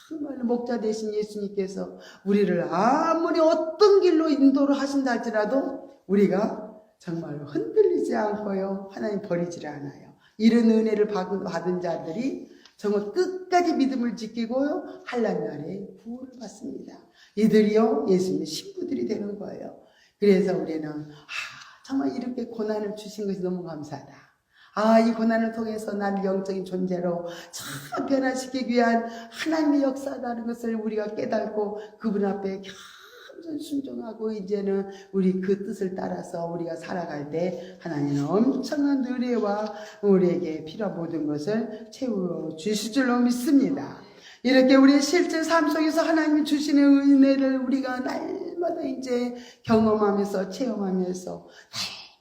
정말로 목자 되신 예수님께서 우리를 아무리 어떤 길로 인도를 하신다 할지라도 우리가 정말로 흔들리지 않고요, 하나님 버리지를 않아요. 이런 은혜를 받은 자들이 정말 끝까지 믿음을 지키고요, 한란날에 구원을 받습니다. 이들이요, 예수님의 신부들이 되는 거예요. 그래서 우리는 정말 이렇게 고난을 주신 것이 너무 감사하다. 이 고난을 통해서 나를 영적인 존재로 참 변화시키기 위한 하나님의 역사라는 것을 우리가 깨닫고 그분 앞에 순종하고 이제는 우리 그 뜻을 따라서 우리가 살아갈 때 하나님은 엄청난 은혜와 우리에게 필요한 모든 것을 채워 주실 줄로 믿습니다. 이렇게 우리 실제 삶 속에서 하나님이 주시는 은혜를 우리가 날마다 이제 경험하면서 체험하면서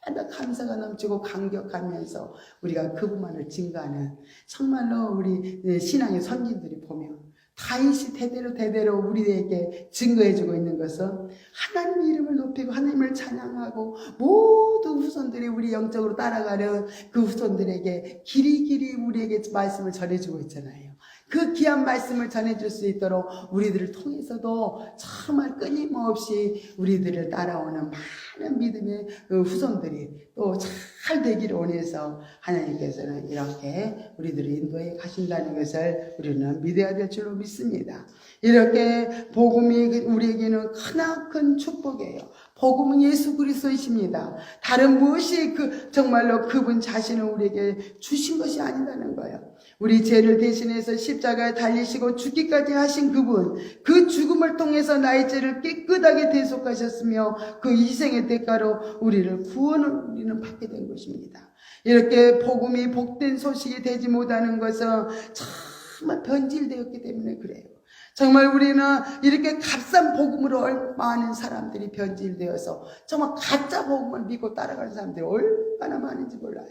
날마다 감사가 넘치고 감격하면서 우리가 그분만을 증거하는, 정말로 우리 신앙의 선진들이 보면 다윗이 대대로 우리에게 증거해주고 있는 것은 하나님의 이름을 높이고 하나님을 찬양하고 모든 후손들이 우리 영적으로 따라가는 그 후손들에게 길이 우리에게 말씀을 전해주고 있잖아요. 그 귀한 말씀을 전해줄 수 있도록 우리들을 통해서도 정말 끊임없이 우리들을 따라오는 많은 믿음의 후손들이 또 잘 되기를 원해서 하나님께서는 이렇게 우리들을 인도해 가신다는 것을 우리는 믿어야 될 줄로 믿습니다. 이렇게 복음이 우리에게는 크나큰 축복이에요. 복음은 예수 그리스도이십니다. 다른 무엇이 정말로 그분 자신을 우리에게 주신 것이 아니라는 거예요. 우리 죄를 대신해서 십자가에 달리시고 죽기까지 하신 그분, 그 죽음을 통해서 나의 죄를 깨끗하게 대속하셨으며 그 희생의 대가로 우리를 우리는 받게 된 것입니다. 이렇게 복음이 복된 소식이 되지 못하는 것은 정말 변질되었기 때문에 그래요. 정말 우리는 이렇게 값싼 복음으로 많은 사람들이 변질되어서 정말 가짜 복음을 믿고 따라가는 사람들이 얼마나 많은지 몰라요.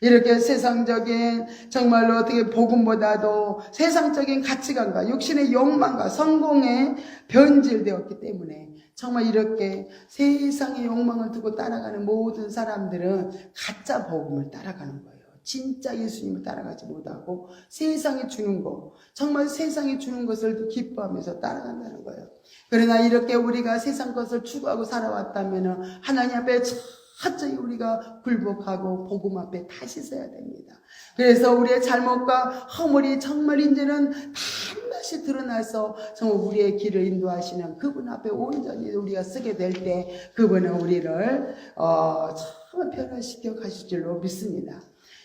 이렇게 세상적인 정말로 어떻게 복음보다도 세상적인 가치관과 육신의 욕망과 성공에 변질되었기 때문에 정말 이렇게 세상의 욕망을 두고 따라가는 모든 사람들은 가짜 복음을 따라가는 거예요. 진짜 예수님을 따라가지 못하고 세상이 주는 거, 정말 세상이 주는 것을 기뻐하면서 따라간다는 거예요. 그러나 이렇게 우리가 세상 것을 추구하고 살아왔다면 하나님 앞에 철저히 우리가 굴복하고 복음 앞에 다시 서야 됩니다. 그래서 우리의 잘못과 허물이 정말 이제는 반드시 드러나서 정말 우리의 길을 인도하시는 그분 앞에 온전히 우리가 서게 될 때 그분은 우리를 정말 변화시켜 가실 줄로 믿습니다.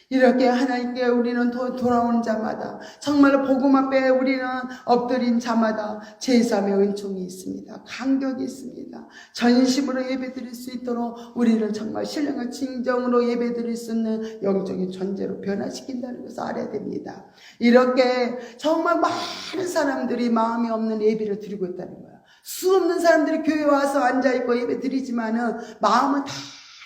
이렇게 하나님께 우리는 돌아오는 자마다 정말 복음 앞에 우리는 엎드린 자마다 제3의 은총이 있습니다. 감격이 있습니다. 전심으로 예배드릴 수 있도록 우리를 정말 신령한 진정으로 예배드릴 수 있는 영적인 존재로 변화시킨다는 것을 알아야 됩니다. 이렇게 정말 많은 사람들이 마음이 없는 예배를 드리고 있다는 거예요. 수 없는 사람들이 교회에 와서 앉아있고 예배 드리지만은 마음은 다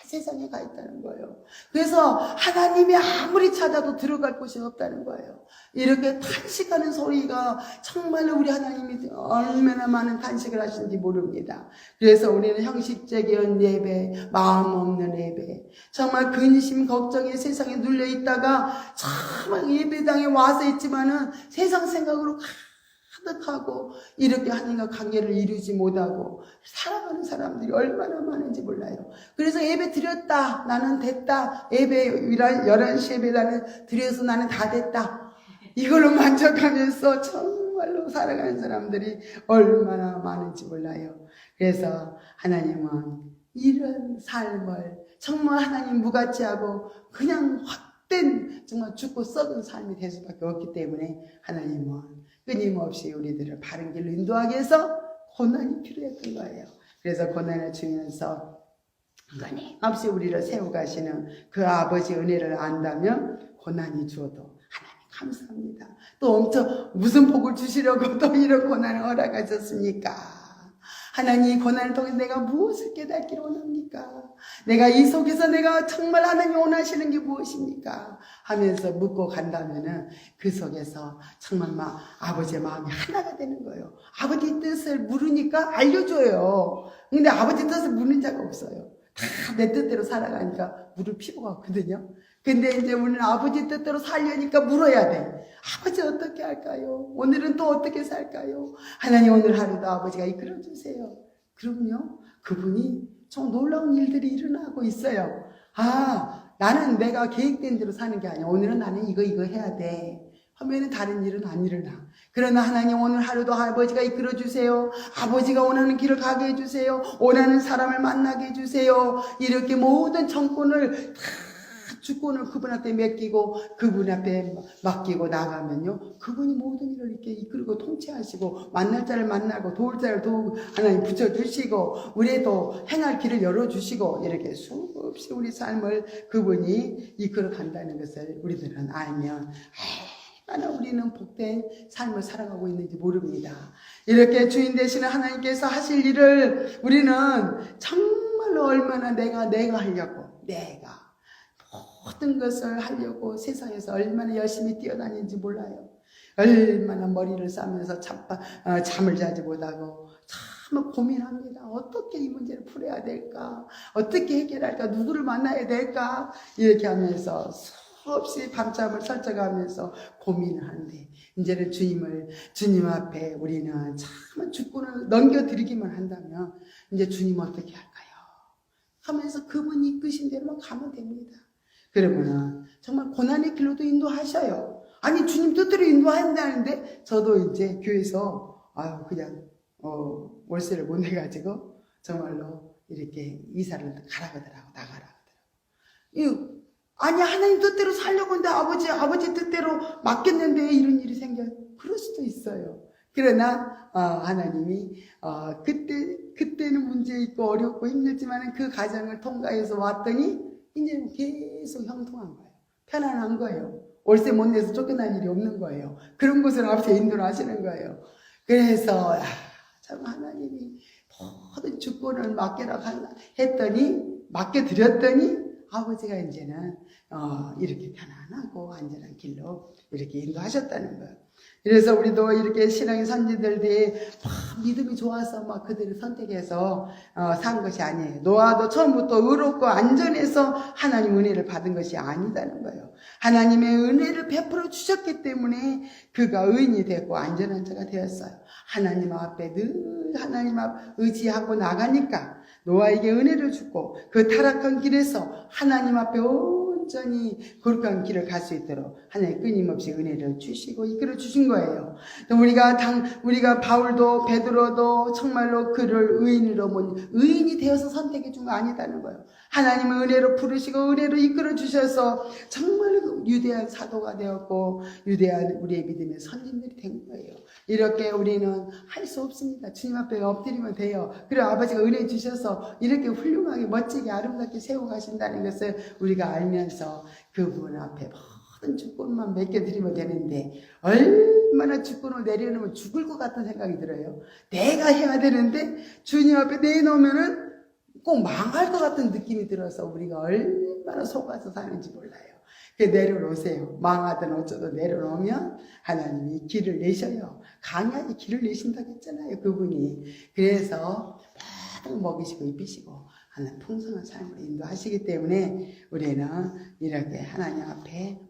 세상에 가 있다는 거예요. 그래서 하나님이 아무리 찾아도 들어갈 곳이 없다는 거예요. 이렇게 탄식하는 소리가 정말로 우리 하나님이 얼마나 많은 탄식을 하시는지 모릅니다. 그래서 우리는 형식적인 예배, 마음 없는 예배, 정말 근심, 걱정에 세상에 눌려 있다가 정말 예배당에 와서 있지만은 세상 생각으로 가득하고 이렇게 하나님과 관계를 이루지 못하고 살아가는 사람들이 얼마나 많은지 몰라요. 그래서 예배 드렸다, 나는 됐다, 예배 11시 예배 나는 드려서 나는 다 됐다, 이걸로 만족하면서 정말로 살아가는 사람들이 얼마나 많은지 몰라요. 그래서 하나님은 이런 삶을 정말 하나님 무같이 하고 그냥 헛된 정말 죽고 썩은 삶이 될 수밖에 없기 때문에 하나님은 끊임없이 우리들을 바른 길로 인도하기 위해서 고난이 필요했던 거예요. 그래서 고난을 주면서 끊임없이 우리를 세워가시는 그 아버지 은혜를 안다면 고난이 주어도 하나님 감사합니다. 또 엄청 무슨 복을 주시려고 또 이런 고난을 허락하셨습니까? 하나님, 이 고난을 통해 내가 무엇을 깨닫기를 원합니까? 내가 이 속에서 내가 정말 하나님 원하시는 게 무엇입니까? 하면서 묻고 간다면은 그 속에서 정말 막 아버지의 마음이 하나가 되는 거예요. 아버지 뜻을 물으니까 알려줘요. 근데 아버지 뜻을 묻는 자가 없어요. 다 내 뜻대로 살아가니까 물을 필요가 없거든요. 근데 이제 우리는 아버지 뜻대로 살려니까 물어야 돼. 아버지 어떻게 할까요? 오늘은 또 어떻게 살까요? 하나님 오늘 하루도 아버지가 이끌어주세요. 그럼요. 그분이 좀 놀라운 일들이 일어나고 있어요. 나는 내가 계획된 대로 사는 게 아니야. 오늘은 나는 이거 해야 돼 하면은 다른 일은 안 일어나. 그러나 하나님 오늘 하루도 아버지가 이끌어주세요. 아버지가 원하는 길을 가게 해주세요. 원하는 사람을 만나게 해주세요. 이렇게 모든 정권을 다 주권을 그분 앞에 맡기고 그분 앞에 맡기고 나가면요, 그분이 모든 일을 이렇게 이끌고 통치하시고 만날 자를 만나고 도울 자를 도우고 하나님 붙여주시고 우리도 행할 길을 열어주시고 이렇게 수없이 우리 삶을 그분이 이끌어 간다는 것을 우리들은 알면 얼마나 우리는 복된 삶을 살아가고 있는지 모릅니다. 이렇게 주인 되시는 하나님께서 하실 일을 우리는 정말로 얼마나 내가 하려고 내가 모든 것을 하려고 세상에서 얼마나 열심히 뛰어다니는지 몰라요. 얼마나 머리를 싸면서 잠을 자지 못하고 참 고민합니다. 어떻게 이 문제를 풀어야 될까? 어떻게 해결할까? 누구를 만나야 될까? 이렇게 하면서 수없이 밤잠을 설쳐가면서 고민을 하는데 이제는 주님 앞에 우리는 참 주권을 넘겨드리기만 한다면 이제 주님 어떻게 할까요? 하면서 그분이 이끄신 대로만 가면 됩니다. 그러면은 정말 고난의 길로도 인도하셔요. 아니 주님 뜻대로 인도한다는데 저도 이제 교회에서 그냥 월세를 못 내가지고 정말로 이렇게 이사를 가라가더라고 나가라고. 아니 하나님 뜻대로 살려고 했는데 아버지 뜻대로 맡겼는데 이런 일이 생겨요. 그럴 수도 있어요. 그러나 하나님이 그때는 문제 있고 어렵고 힘들지만 그 과정을 통과해서 왔더니 이제는 계속 형통한 거예요. 편안한 거예요. 월세 못 내서 쫓겨날 일이 없는 거예요. 그런 것을 앞에 인도를 하시는 거예요. 그래서 참 하나님이 모든 주권을 맡겨드렸더니 아버지가 이제는 이렇게 편안하고 안전한 길로 이렇게 인도하셨다는 거예요. 그래서 우리도 이렇게 신앙의 선지들이 믿음이 좋아서 막 그들을 선택해서 산 것이 아니에요. 노아도 처음부터 의롭고 안전해서 하나님 은혜를 받은 것이 아니다는 거예요. 하나님의 은혜를 베풀어 주셨기 때문에 그가 의인이 됐고 안전한 자가 되었어요. 하나님 앞에 늘 하나님 앞 의지하고 나가니까 노아에게 은혜를 주고 그 타락한 길에서 하나님 앞에 온전히 거룩한 길을 갈 수 있도록 하나님 끊임없이 은혜를 주시고 이끌어 주신 거예요. 또 우리가 바울도 베드로도 정말로 그를 의인이 되어서 선택해 준 거 아니다는 거예요. 하나님은 은혜로 부르시고 은혜로 이끌어 주셔서 정말 유대한 사도가 되었고 유대한 우리의 믿음의 선진들이 된 거예요. 이렇게 우리는 할 수 없습니다. 주님 앞에 엎드리면 돼요. 그리고 아버지가 은혜 주셔서 이렇게 훌륭하게 멋지게 아름답게 세워가신다는 것을 우리가 알면서 그분 앞에 모든 주권만 맡겨드리면 되는데 얼마나 주권을 내려놓으면 죽을 것 같은 생각이 들어요. 내가 해야 되는데 주님 앞에 내놓으면은 꼭 망할 것 같은 느낌이 들어서 우리가 얼마나 속아서 사는지 몰라요. 내려놓으세요. 망하든 어쩌든 내려놓으면 하나님이 길을 내셔요. 강하게 길을 내신다고 했잖아요. 그분이. 그래서 모든 먹이시고 입히시고 하나님 풍성한 삶으로 인도하시기 때문에 우리는 이렇게 하나님 앞에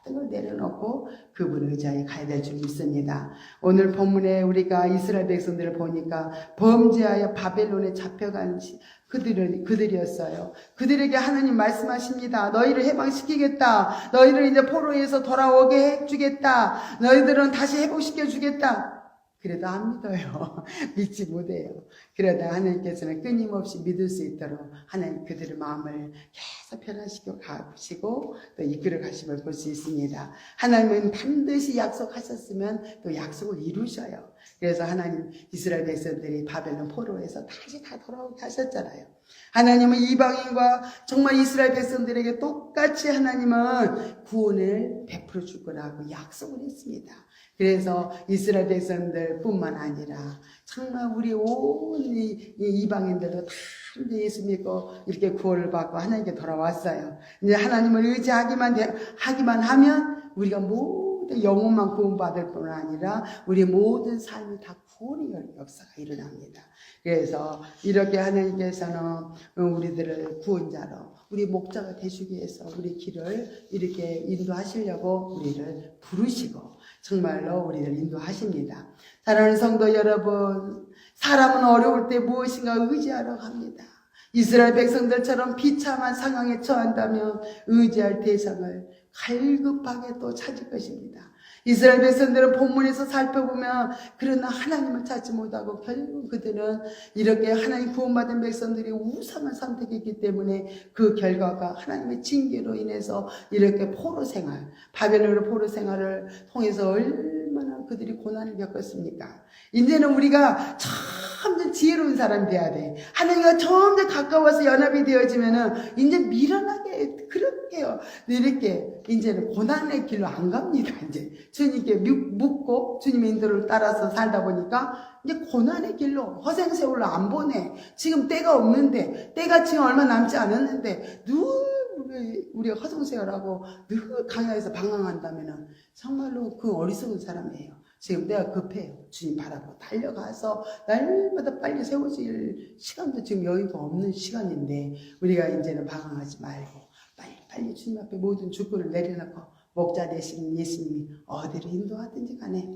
모든 걸 내려놓고 그분을 의지하여 가야 될 줄 믿습니다. 오늘 본문에 우리가 이스라엘 백성들을 보니까 범죄하여 바벨론에 잡혀간 그들이었어요. 그들에게 하나님 말씀하십니다. 너희를 해방시키겠다. 너희를 이제 포로에서 돌아오게 해주겠다. 너희들은 다시 회복시켜 주겠다. 그래도 안 믿어요. 믿지 못해요. 그러다 하나님께서는 끊임없이 믿을 수 있도록 하나님 그들의 마음을 계속 변화시켜 가시고 또 이끌어 가심을 볼 수 있습니다. 하나님은 반드시 약속하셨으면 또 약속을 이루셔요. 그래서 하나님 이스라엘 백성들이 바벨론 포로에서 다시 다 돌아오게 하셨잖아요. 하나님은 이방인과 정말 이스라엘 백성들에게 똑같이 하나님은 구원을 베풀어 줄 거라고 약속을 했습니다. 그래서 이스라엘 백성들 뿐만 아니라 정말 우리 온 이방인들도 다 예수 믿고 이렇게 구원을 받고 하나님께 돌아왔어요. 이제 하나님을 의지하기만 하면 우리가 모든 영혼만 구원받을 뿐 아니라 우리 모든 삶이 다 구원의 역사가 일어납니다. 그래서 이렇게 하나님께서는 우리들을 구원자로 우리 목자가 되시기 위해서 우리 길을 이렇게 인도하시려고 우리를 부르시고 정말로 우리를 인도하십니다. 사랑하는 성도 여러분, 사람은 어려울 때 무엇인가 의지하려고 합니다. 이스라엘 백성들처럼 비참한 상황에 처한다면 의지할 대상을 갈급하게 또 찾을 것입니다. 이스라엘 백성들은 본문에서 살펴보면 그러나 하나님을 찾지 못하고 결국 그들은 이렇게 하나님 구원받은 백성들이 우상을 선택했기 때문에 그 결과가 하나님의 징계로 인해서 이렇게 포로 생활, 바벨론의 포로 생활을 통해서 얼마나 그들이 고난을 겪었습니까? 이제는 우리가 점점 지혜로운 사람이 돼야 돼. 하나님과 점점 가까워서 연합이 되어지면은 이제 미련하게 그렇게요. 이렇게 이제는 고난의 길로 안 갑니다. 이제 주님께 묻고 주님의 인도를 따라서 살다 보니까 이제 고난의 길로 허생세월로 안 보내. 지금 때가 없는데 때가 지금 얼마 남지 않았는데 늘 우리 허송세월하고 늘 강야에서 방황한다면은 정말로 그 어리석은 사람이에요. 지금 내가 급해요. 주님 바라보고 달려가서 날마다 빨리 세워질 시간도 지금 여유가 없는 시간인데 우리가 이제는 방황하지 말고 빨리 주님 앞에 모든 주권을 내려놓고 목자 되신 예수님이 어디로 인도하든지 간에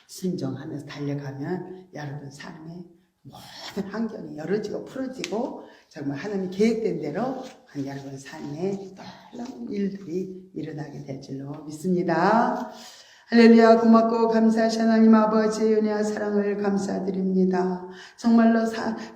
순종하면서 달려가면 여러분 삶의 모든 환경이 열어지고 풀어지고 정말 하나님이 계획된 대로 여러분 삶에 놀라운 일들이 일어나게 될 줄로 믿습니다. 할렐루야. 고맙고 감사하신 하나님 아버지의 은혜와 사랑을 감사드립니다. 정말로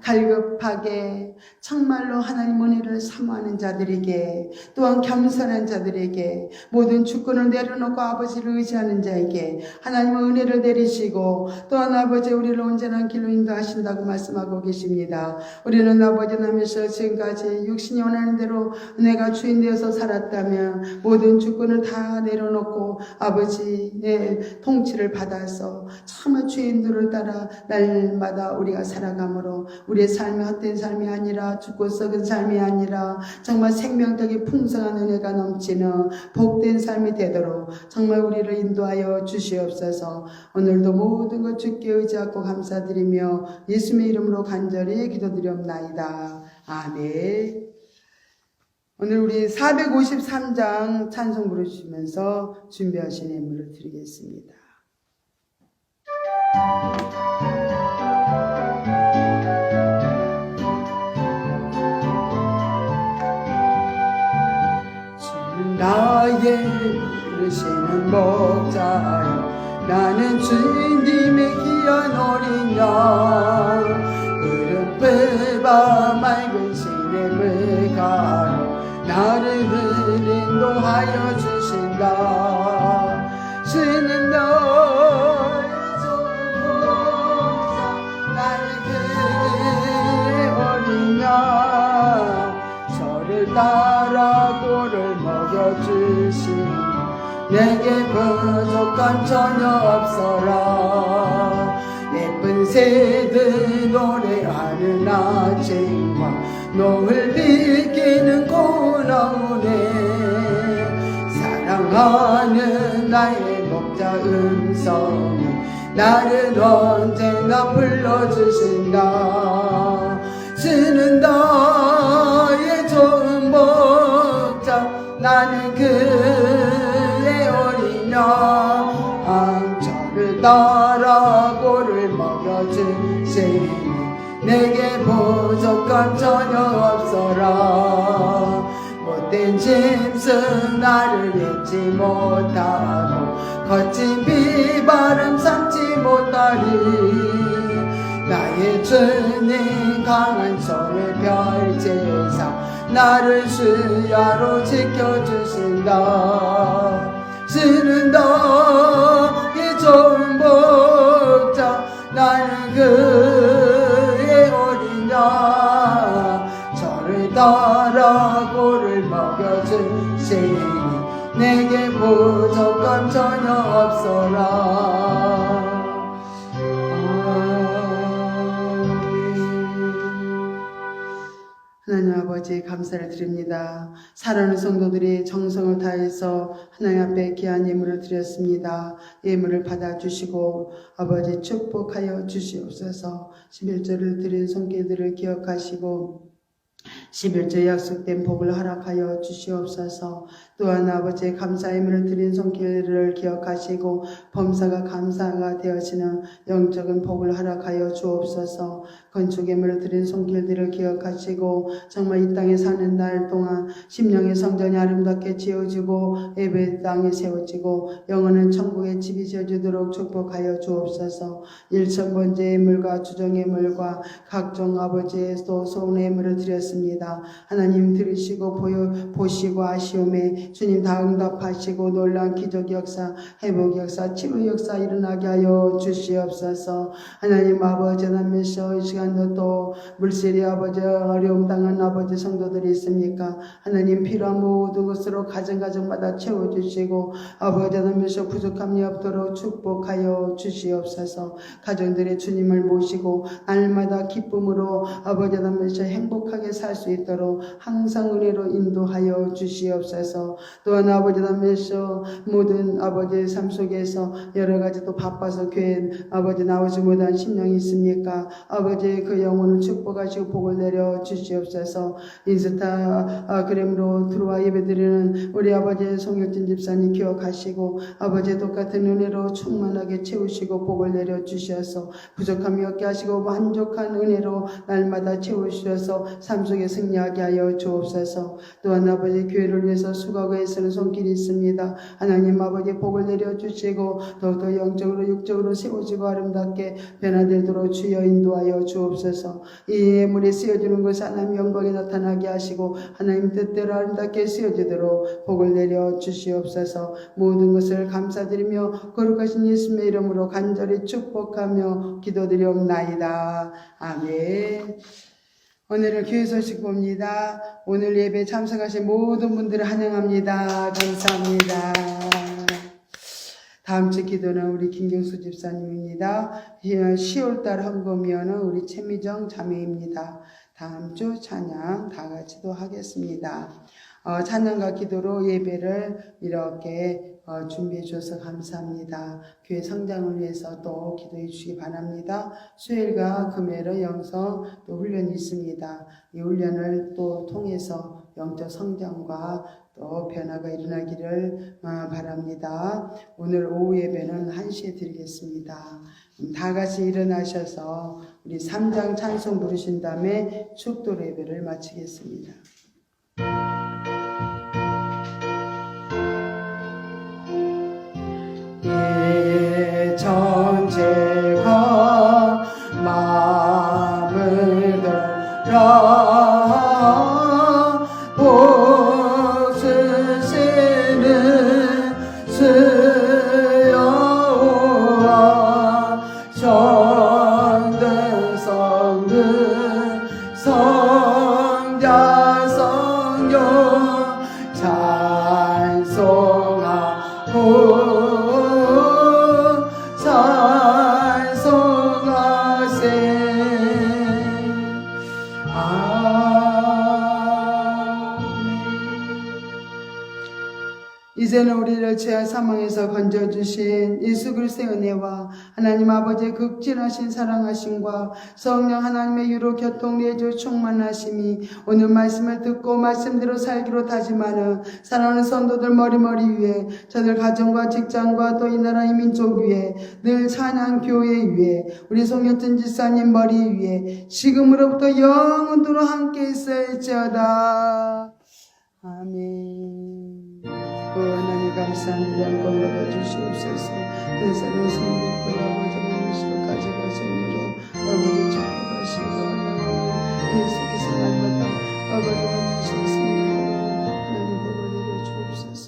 갈급하게 정말로 하나님 은혜를 사모하는 자들에게 또한 겸손한 자들에게 모든 주권을 내려놓고 아버지를 의지하는 자에게 하나님의 은혜를 내리시고 또한 아버지 우리를 온전한 길로 인도하신다고 말씀하고 계십니다. 우리는 아버지 나면서 지금까지 육신이 원하는 대로 내가 주인 되어서 살았다면 모든 주권을 다 내려놓고 아버지 통치를 받아서 참 주인들을 따라 날마다 우리가 살아감으로 우리의 삶이 헛된 삶이 아니라 죽고 썩은 삶이 아니라 정말 생명력이 풍성한 은혜가 넘치는 복된 삶이 되도록 정말 우리를 인도하여 주시옵소서. 오늘도 모든 것 주께 의지하고 감사드리며 예수님의 이름으로 간절히 기도드리옵나이다. 아멘. 오늘 우리 453장 찬송 부르시면서 준비하신 예물을 드리겠습니다. 나의 부르시는 목자여 나는 주님의 귀한 어린 양 흐름 밟아 맑은 시냇물 나를 인도하여 주신다. 주는 너의 소복사 나를 그의 어린 양 저를 따라 꼴을 먹여주시니 내게 부족함 전혀 없어라. 예쁜 새들 노래하는 아침과 노을 비기는 고나오네. 사랑하는 나의 목자 음성이 나를 언젠가 불러주신다. 주는 나의 좋은 목자 나는 그의 어린 양 저를 따라 꼴을 먹여주시니 내게 부족함 전혀 없어라. 못된 짐승 나를 잊지 못하고 거친 비바람 삼지 못하리. 나의 주님 강한 손을 펼치사 나를 수야로 지켜주신다. 주는 너의 좋은 목자 나는 그의 어린 양 저를 따라 꼴을 먹여주시니 내게 부족함 전혀 없어라. 하나님 아버지 감사를 드립니다. 사랑하는 성도들이 정성을 다해서 하나님 앞에 귀한 예물을 드렸습니다. 예물을 받아주시고 아버지 축복하여 주시옵소서. 11조를 드린 손길들을 기억하시고 11조 약속된 복을 허락하여 주시옵소서. 또한 아버지의 감사 예물을 드린 손길을 기억하시고 범사가 감사가 되어지는 영적인 복을 허락하여 주옵소서. 건축 예물을 드린 손길들을 기억하시고 정말 이 땅에 사는 날 동안 심령의 성전이 아름답게 지어지고 예배 땅에 세워지고 영원한 천국의 집이 지어지도록 축복하여 주옵소서. 일천번째 예물과 주정 예물과 각종 아버지의 또 소원의 예물을 드렸습니다. 하나님 들으시고 보시고 아시오매 주님 다 응답하시고 놀라운 기적 역사, 회복 역사, 치유 역사 일어나게 하여 주시옵소서. 하나님 아버지 하나님께서 이 시간도 또 물세리 아버지 어려움 당한 아버지 성도들이 있습니까? 하나님 필요한 모든 것으로 가정마다 채워주시고 아버지 하나님께서 부족함이 없도록 축복하여 주시옵소서. 가정들의 주님을 모시고 날마다 기쁨으로 아버지 하나님께서 행복하게 살 수 있도록 항상 은혜로 인도하여 주시옵소서. 또한 아버지 하나님께서 모든 아버지의 삶 속에서 여러 가지 또 바빠서 교회 아버지 나오지 못한 심령이 있습니까? 아버지 그 영혼을 축복하시고 복을 내려 주시옵소서. 인스타그램으로 들어와 예배드리는 우리 아버지의 송혁진 집사님 기억하시고 아버지의 똑같은 은혜로 충만하게 채우시고 복을 내려 주셔서 부족함이 없게 하시고 만족한 은혜로 날마다 채우셔서 삶 속에 승리하게 하여 주옵소서. 또한 아버지 교회를 위해서 수고하고 애쓰는 손길이 있습니다. 하나님 아버지 복을 내려 주시고 더욱더 영적으로 육적으로 세워지고 아름답게 변화되도록 주여 인도하여 주옵소서. 이 예물이 쓰여지는 것이 하나님 영광에 나타나게 하시고 하나님 뜻대로 아름답게 쓰여지도록 복을 내려 주시옵소서. 모든 것을 감사드리며 거룩하신 예수님의 이름으로 간절히 축복하며 기도드리옵나이다. 아멘. 오늘은 교회 소식 봅니다. 오늘 예배 참석하신 모든 분들을 환영합니다. 감사합니다. 다음 주 기도는 우리 김경수 집사님입니다. 10월달 헌금위원은 우리 최미정 자매입니다. 다음 주 찬양 다 같이도 하겠습니다. 찬양과 기도로 예배를 이렇게 준비해 주셔서 감사합니다. 교회 성장을 위해서 또 기도해 주시기 바랍니다. 수요일과 금요일은 영성 또 훈련이 있습니다. 이 훈련을 또 통해서 영적 성장과 또 변화가 일어나기를 바랍니다. 오늘 오후 예배는 1시에 드리겠습니다. 다 같이 일어나셔서 우리 3장 찬송 부르신 다음에 축도 예배를 마치겠습니다. 전체가 마음을 들어 사망에서 건져주신 예수 그리스도의 은혜와 하나님 아버지의 극진하신 사랑하심과 성령 하나님의 유로 교통 내주 충만하심이 오늘 말씀을 듣고 말씀대로 살기로 다짐하는 사랑하는 성도들 머리머리 위에 저들 가정과 직장과 또 이 나라 이 민족 위에 늘 찬양 교회 위에 우리 송현진 집사님 머리 위에 지금으로부터 영원토록 함께 있을지어다. 아멘. 하나님 감사합니다. 영광 받아주시옵소서. 은사는 성부의 아버지 하나님으로 가져가시므로 아버지 축복하시고 하나님 예수께서 날마다 아버지 원하셨습니다. 하나님 복을 내려주옵소서.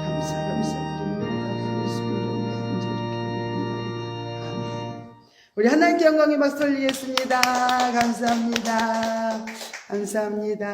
감사드립니다. 예수님으로 간절히 기도드립니다. 아멘. 우리 하나님께 영광의 박수 올리겠습니다. 감사합니다. 감사합니다.